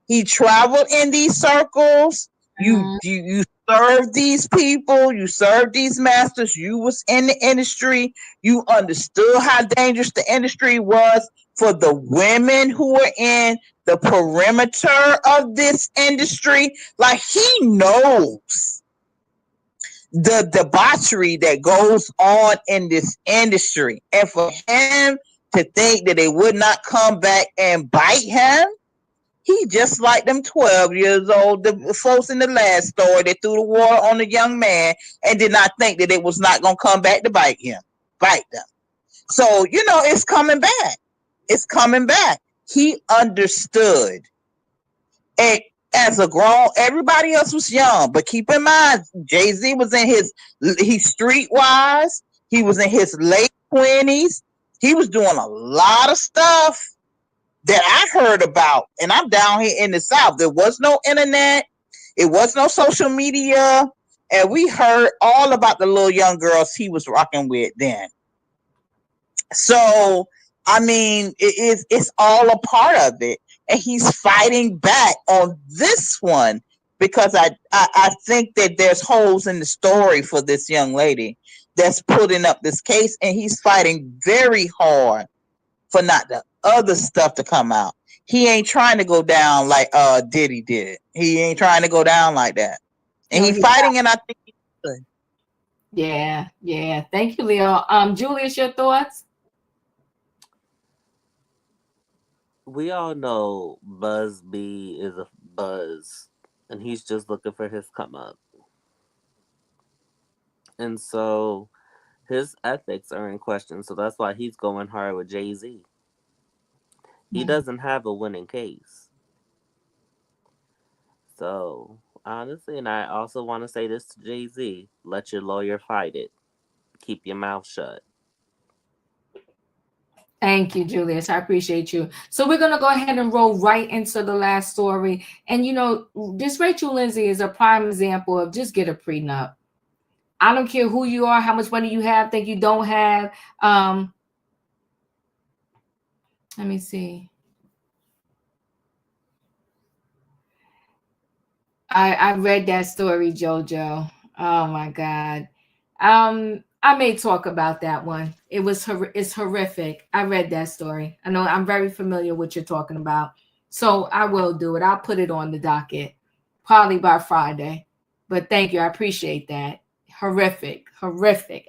He traveled in these circles. You served these people, you served these masters, you was in the industry, you understood how dangerous the industry was for the women who were in the perimeter of this industry. Like, he knows the debauchery that goes on in this industry. And for him to think that they would not come back and bite him, he just like them 12 years old, the folks in the last story that threw the water on the young man and did not think that it was not going to come back to bite them. So, it's coming back. It's coming back. He understood. And as a grown, everybody else was young, but keep in mind, Jay-Z was he's streetwise. He was in his late 20s. He was doing a lot of stuff that I heard about, and I'm down here in the South. There was no internet. It was no social media. And we heard all about the little young girls he was rocking with then. So, I mean, it's all a part of it. And he's fighting back on this one because I think that there's holes in the story for this young lady that's putting up this case, and he's fighting very hard for not the other stuff to come out. He ain't trying to go down like Diddy did. He ain't trying to go down like that. And he's fighting, and I think he's good. Yeah. Thank you, Leo. Julius, your thoughts? We all know Buzbee is a buzz, and he's just looking for his come up. And so his ethics are in question. So that's why he's going hard with Jay-Z. He doesn't have a winning case. So honestly, and I also want to say this to Jay-Z, let your lawyer fight it. Keep your mouth shut. Thank you, Julius. I appreciate you. So we're going to go ahead and roll right into the last story. And, this Rachel Lindsay is a prime example of just get a prenup. I don't care who you are, how much money you have, think you don't have. Let me see. I read that story, JoJo. Oh, my God. I may talk about that one. It's horrific. I read that story. I know I'm very familiar with what you're talking about. So I will do it. I'll put it on the docket probably by Friday. But thank you. I appreciate that. Horrific,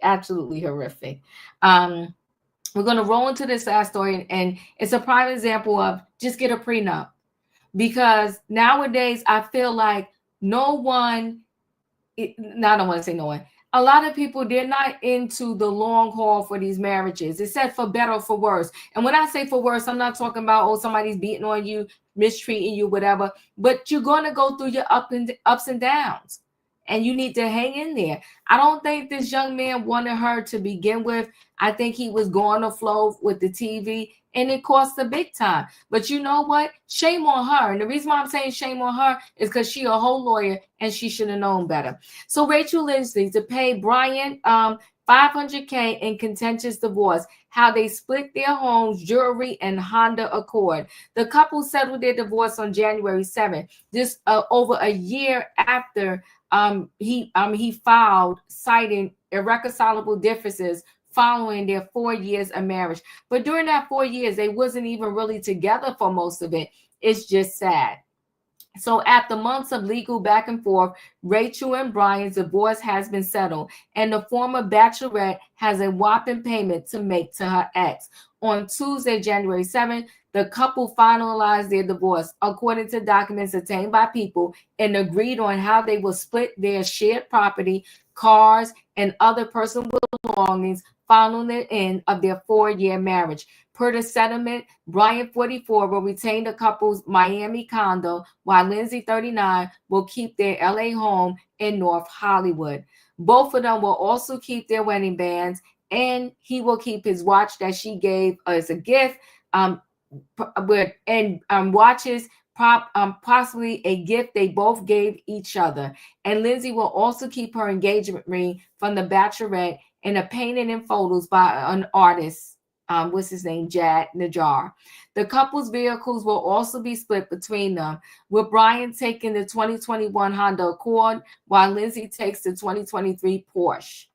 absolutely horrific. We're going to roll into this last story, and it's a prime example of just get a prenup. Because nowadays I feel like I don't want to say no one. A lot of people, they're not into the long haul for these marriages. It said for better or for worse. And when I say for worse, I'm not talking about, somebody's beating on you, mistreating you, whatever. But you're going to go through your ups and downs. And you need to hang in there. I don't think this young man wanted her to begin with. I think he was going to flow with the TV, and it cost a big time. But you know what? Shame on her. And the reason why I'm saying shame on her is because she a whole lawyer, and she should have known better. So Rachel Lindsay to pay Brian $500K in contentious divorce, how they split their homes, jewelry, and Honda Accord. The couple settled their divorce on January 7th, just over a year after he filed, citing irreconcilable differences following their 4 years of marriage. But during that 4 years, they wasn't even really together for most of it. It's just sad. So after months of legal back and forth, Rachel and Brian's divorce has been settled, and the former bachelorette has a whopping payment to make to her ex. On Tuesday, January 7th, the couple finalized their divorce, according to documents obtained by People, and agreed on how they will split their shared property, cars, and other personal belongings following the end of their 4-year marriage. Per the settlement, Brian, 44, will retain the couple's Miami condo, while Lindsay, 39, will keep their LA home in North Hollywood. Both of them will also keep their wedding bands, and he will keep his watch that she gave as a gift, watches, possibly a gift they both gave each other. And Lindsay will also keep her engagement ring from the bachelorette and a painting and photos by an artist what's his name, Jad Najar. The couple's vehicles will also be split between them, with Brian taking the 2021 Honda Accord while Lindsay takes the 2023 Porsche.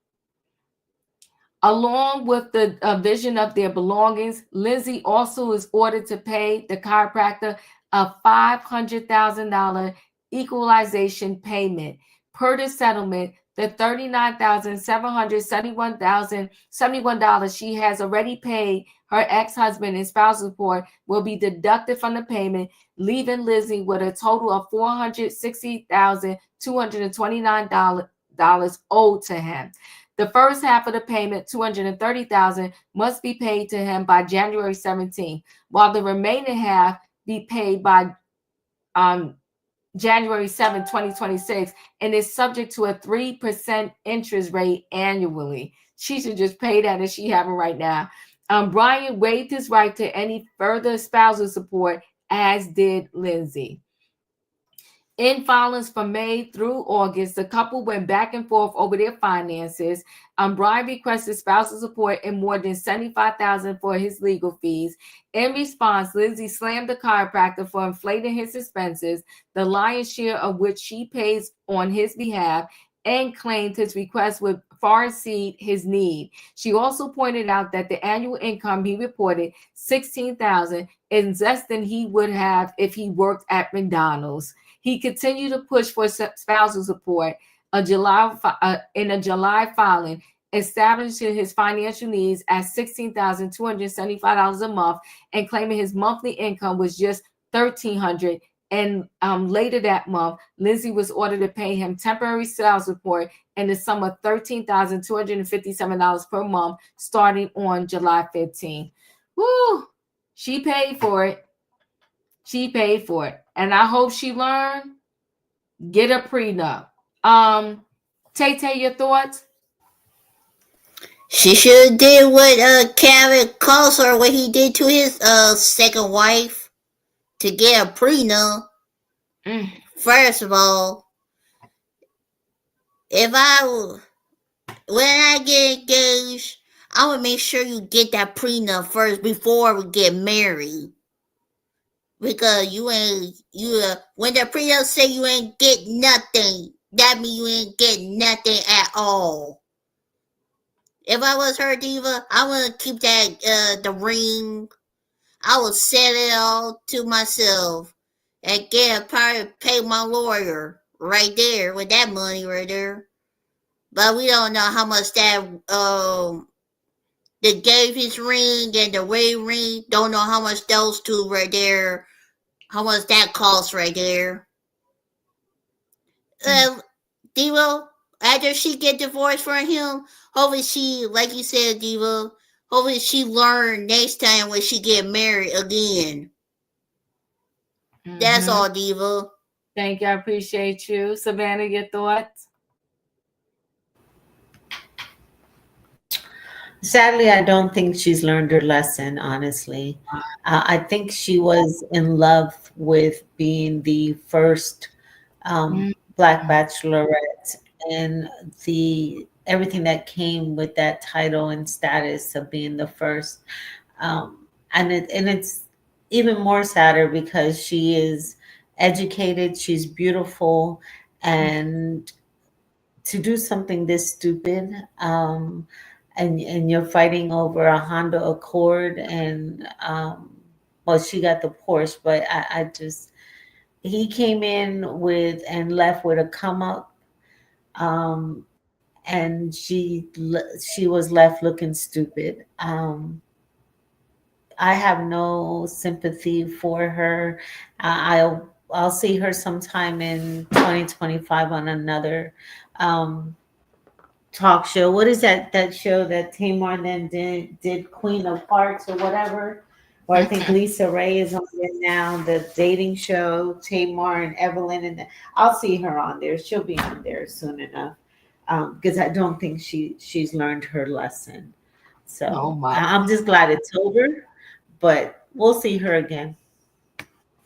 Along with the vision of their belongings, Lindsay also is ordered to pay the chiropractor a $500,000 equalization payment. Per the settlement, the $39,771 she has already paid her ex-husband and spouse support will be deducted from the payment, leaving Lindsay with a total of $460,229 owed to him. The first half of the payment, $230,000, must be paid to him by January 17th, while the remaining half be paid by January 7, 2026, and is subject to a 3% interest rate annually. She should just pay that as she having right now. Brian waived his right to any further spousal support, as did Lindsay. In filings from May through August, the couple went back and forth over their finances. Brian requested spousal support and more than $75,000 for his legal fees. In response, Lindsay slammed the chiropractor for inflating his expenses, the lion's share of which she pays on his behalf, and claimed his request would far exceed his need. She also pointed out that the annual income he reported, $16,000, is less than he would have if he worked at McDonald's. He continued to push for spousal support. In a July filing, establishing his financial needs at $16,275 a month and claiming his monthly income was just $1,300. And later that month, Lindsay was ordered to pay him temporary spousal support in the sum of $13,257 per month, starting on July 15th. Woo! She paid for it. She paid for it. And I hope she learned. Get a prenup. Tay, your thoughts? She should have did what Kevin calls her, what he did to his second wife to get a prenup. First of all, when I get engaged, I would make sure you get that prenup first before we get married. Because when the prenup say you ain't get nothing, that means you ain't get nothing at all. If I was her, Diva, I would keep that the ring. I would sell it all to myself and probably pay my lawyer right there with that money right there. But we don't know how much that the Davis ring and the Ray ring. Don't know how much those two right there. How much that costs right there. Diva, after she get divorced from him, hopefully she, like you said, Diva, hopefully she learn next time when she get married again. That's all, Diva. Thank you. I appreciate you. Savannah, your thoughts? Sadly, I don't think she's learned her lesson, honestly. I think she was in love with being the first Black Bachelorette and everything that came with that title and status of being the first. And it's even more sadder because she is educated, she's beautiful, and to do something this stupid, and you're fighting over a Honda Accord, and well, she got the Porsche, but he came in with and left with a come up, and she was left looking stupid. I have no sympathy for her. I'll see her sometime in 2025 on another talk show. What is that show that Tamar then did Queen of Hearts or whatever? Or I think Lisa Ray is on there now, the dating show, Tamar and Evelyn, and I'll see her on there. She'll be on there soon enough, because I don't think she's learned her lesson. So I'm just glad it's over, but we'll see her again.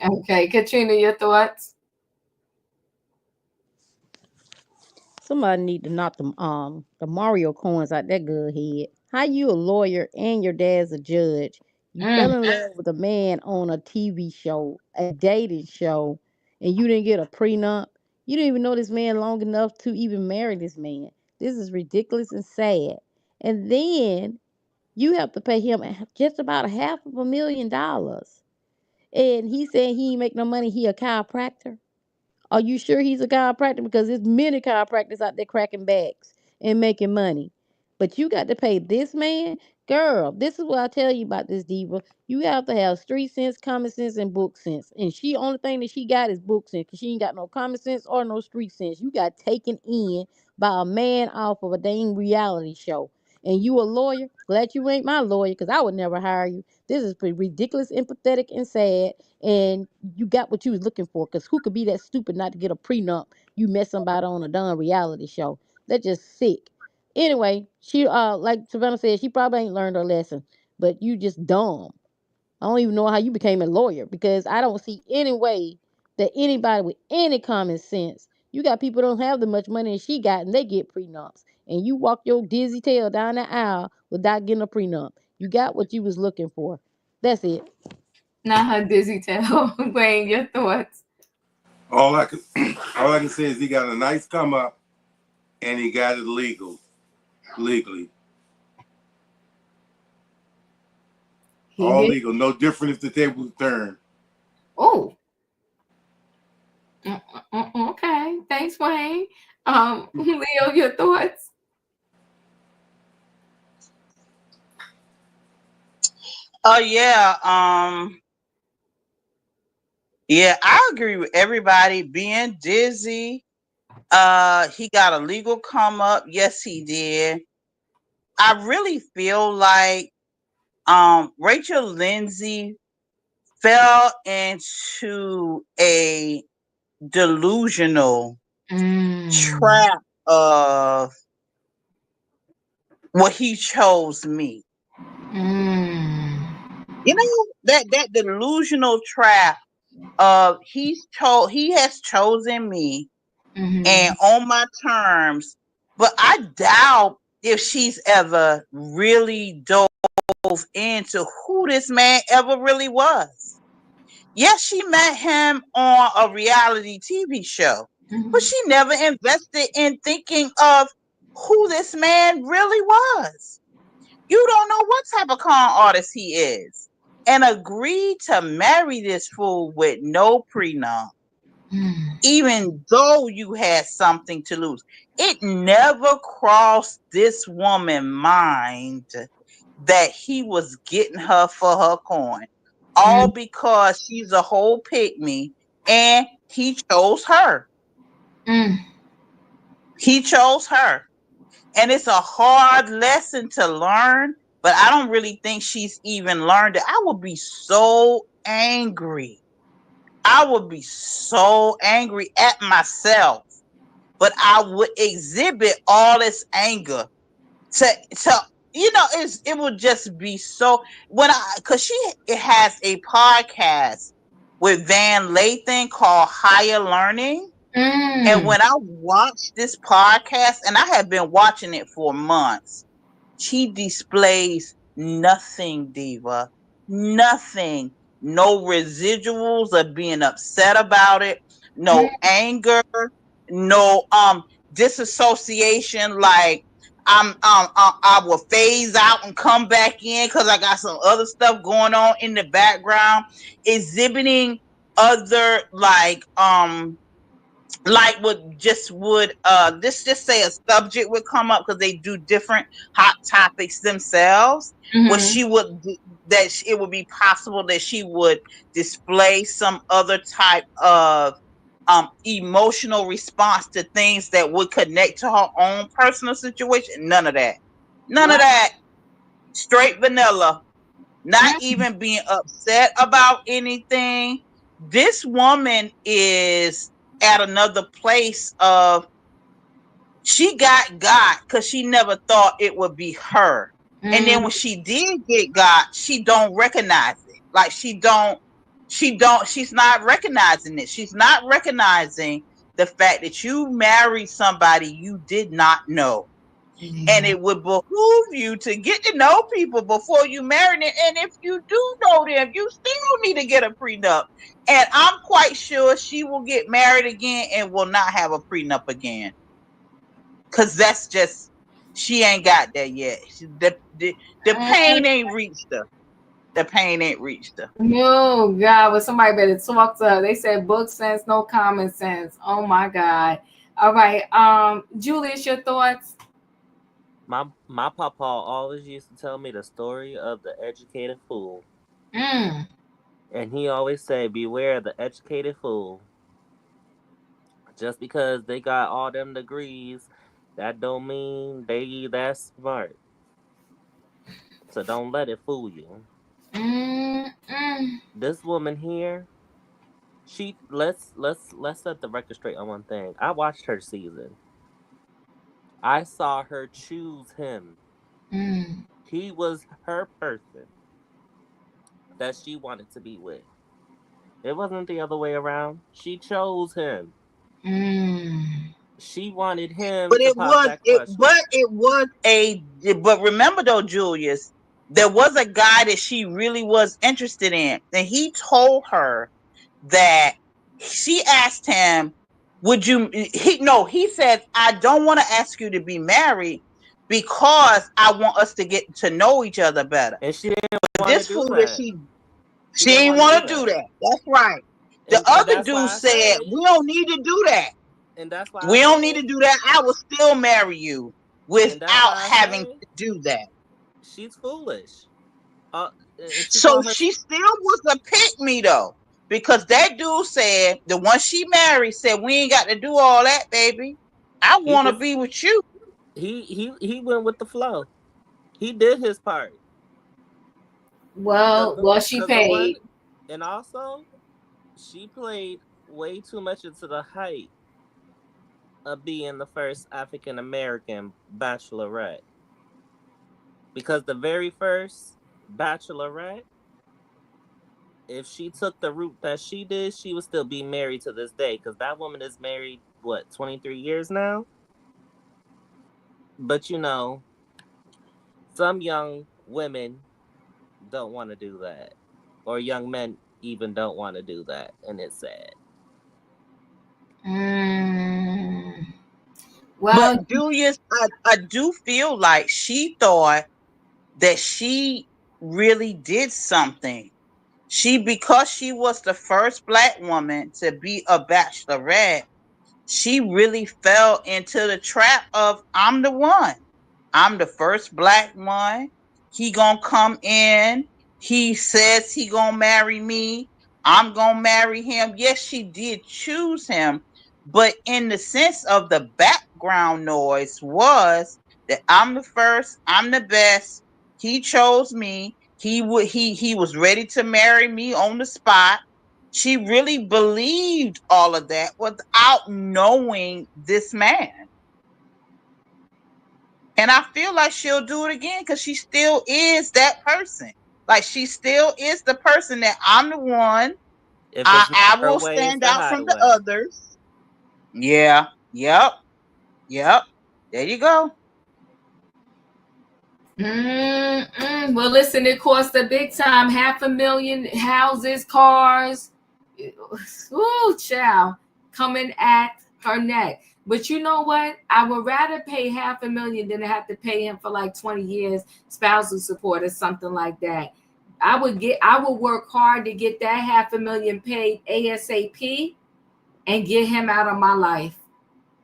Okay, Katrina, your thoughts? Somebody need to knock the Mario coins out that good head. How you a lawyer and your dad's a judge? You fell in love with a man on a TV show, a dating show, and you didn't get a prenup. You didn't even know this man long enough to even marry this man. This is ridiculous and sad. And then you have to pay him just about $500,000. And he said he ain't make no money. He a chiropractor. Are you sure he's a chiropractor? Because there's many chiropractors out there cracking backs and making money. But you got to pay this man. Girl, this is what I tell you about this diva. You have to have street sense, common sense, and book sense. And she only thing that she got is book sense because she ain't got no common sense or no street sense. You got taken in by a man off of a dang reality show. And you a lawyer? Glad you ain't my lawyer because I would never hire you. This is pretty ridiculous and pathetic and sad. And you got what you was looking for. Because who could be that stupid not to get a prenup? You met somebody on a done reality show. That's just sick. Anyway, she like Savannah said, she probably ain't learned her lesson. But you just dumb. I don't even know how you became a lawyer because I don't see any way that anybody with any common sense. You got people don't have the much money as she got and they get prenups. And you walk your dizzy tail down the aisle without getting a prenup. You got what you was looking for. That's it. Not her dizzy tail. Wayne, your thoughts? All I can say is he got a nice come up, and he got it legally. All legal, no different if the tables turn. Oh. Okay. Thanks, Wayne. Leo, your thoughts? Oh yeah. Yeah, I agree with everybody being dizzy. He got a legal come up. Yes, he did. I really feel like Rachel Lindsay fell into a delusional trap of what he chose me. You know, that delusional trap of he has chosen me and on my terms, but I doubt if she's ever really dove into who this man ever really was. Yes, she met him on a reality TV show, but she never invested in thinking of who this man really was. You don't know what type of con artist he is, and agreed to marry this fool with no prenup. Even though you had something to lose. It never crossed this woman's mind that he was getting her for her coin. All because she's a whole pygmy and he chose her. He chose her. And it's a hard lesson to learn, but I don't really think she's even learned it. I would be so angry. I would be so angry at myself, but I would exhibit all this anger to it would just be so because it has a podcast with Van Lathan called Higher Learning. And when I watched this podcast, and I have been watching it for months, she displays nothing, diva, nothing. No residuals of being upset about it, no anger, no disassociation. Like I will phase out and come back in because I got some other stuff going on in the background, exhibiting other let's just say a subject would come up because they do different hot topics themselves. What she would do, it would be possible that she would display some other type of emotional response to things that would connect to her own personal situation. None of that. None of that. Straight vanilla. Not even being upset about anything. This woman is at another place of she got because she never thought it would be her. And then when she did get got, she don't recognize it. Like she's not recognizing it. She's not recognizing the fact that you married somebody you did not know. And it would behoove you to get to know people before you marry them. And if you do know them, you still need to get a prenup. And I'm quite sure she will get married again and will not have a prenup again. Because that's just, she ain't got that yet. The pain ain't reached her. The pain ain't reached her. Oh God, well, somebody better talk to her. They said book sense, no common sense. Oh my God. All right. Julius, your thoughts? My papa always used to tell me the story of the educated fool. Mm. And he always said, beware of the educated fool. Just because they got all them degrees, that don't mean they that smart. So don't let it fool you. This woman here, let's set the record straight on one thing. I watched her season. I saw her choose him. He was her person that she wanted to be with. It wasn't the other way around. She chose him. She wanted him But to pop that question. But remember though, Julius, there was a guy that she really was interested in. And he told her that, she asked him, he said, I don't want to ask you to be married because I want us to get to know each other better. And she didn't want to do that. She didn't want to do that. That's right. The other dude said, we don't need to do that. And that's why we don't need to do that. I will still marry you without having to do that. She's foolish. So she still was a pick me though, because that dude said, the one she married said, we ain't got to do all that, baby. I want to be with you. He went with the flow. He did his part. Well, she paid. And also, she played way too much into the hype of being the first African American bachelorette. Because the very first bachelorette, if she took the route that she did, she would still be married to this day. Because that woman is married, 23 years now? But some young women don't want to do that. Or young men even don't want to do that. And it's sad. Well, but Julius, I do feel like she thought that she really did something. Because she was the first Black woman to be a bachelorette, she really fell into the trap of, I'm the one. I'm the first Black one. He gonna come in. He says he gonna marry me. I'm gonna marry him. Yes, she did choose him, but in the sense of the background noise was that I'm the first, I'm the best. He chose me. He was ready to marry me on the spot. She really believed all of that without knowing this man. And I feel like she'll do it again because she still is that person. Like, she still is the person that I'm the one. I will stand out from the others. Yeah. Yep. There you go. Well, listen, it cost a big time, 500,000 houses, cars. Ooh, child, coming at her neck. But you know what? I would rather pay 500,000 than to have to pay him for like 20 years spousal support or something like that. I would work hard to get that 500,000 paid ASAP and get him out of my life.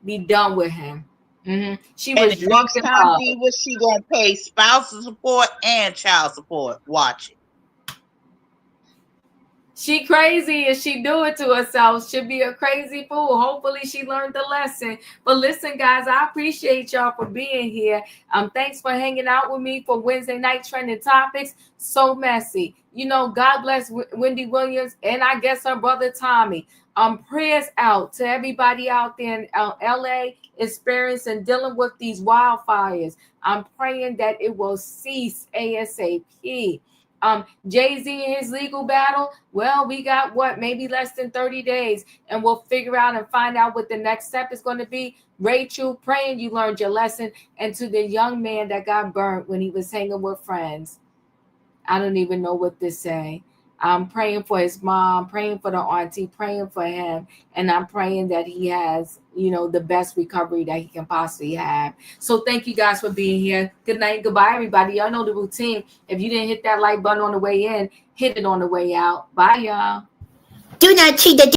Be done with him. She was and next time she gonna pay spousal support and child support. Watch it. She crazy if she do it to herself. She'll be a crazy fool. Hopefully she learned the lesson. But listen, guys, I appreciate y'all for being here. Thanks for hanging out with me for Wednesday Night Trending Topics. So messy. God bless Wendy Williams and I guess her brother Tommy. Prayers out to everybody out there in LA experiencing dealing with these wildfires. I'm praying that it will cease ASAP. Jay-Z and his legal battle, well, we got maybe less than 30 days, and we'll figure out and find out what the next step is going to be. Rachel, praying you learned your lesson. And to the young man that got burnt when he was hanging with friends, I don't even know what to say. I'm praying for his mom, praying for the auntie, praying for him. And I'm praying that he has, the best recovery that he can possibly have. So thank you guys for being here. Good night. Goodbye, everybody. Y'all know the routine. If you didn't hit that like button on the way in, hit it on the way out. Bye, y'all. Do not cheat the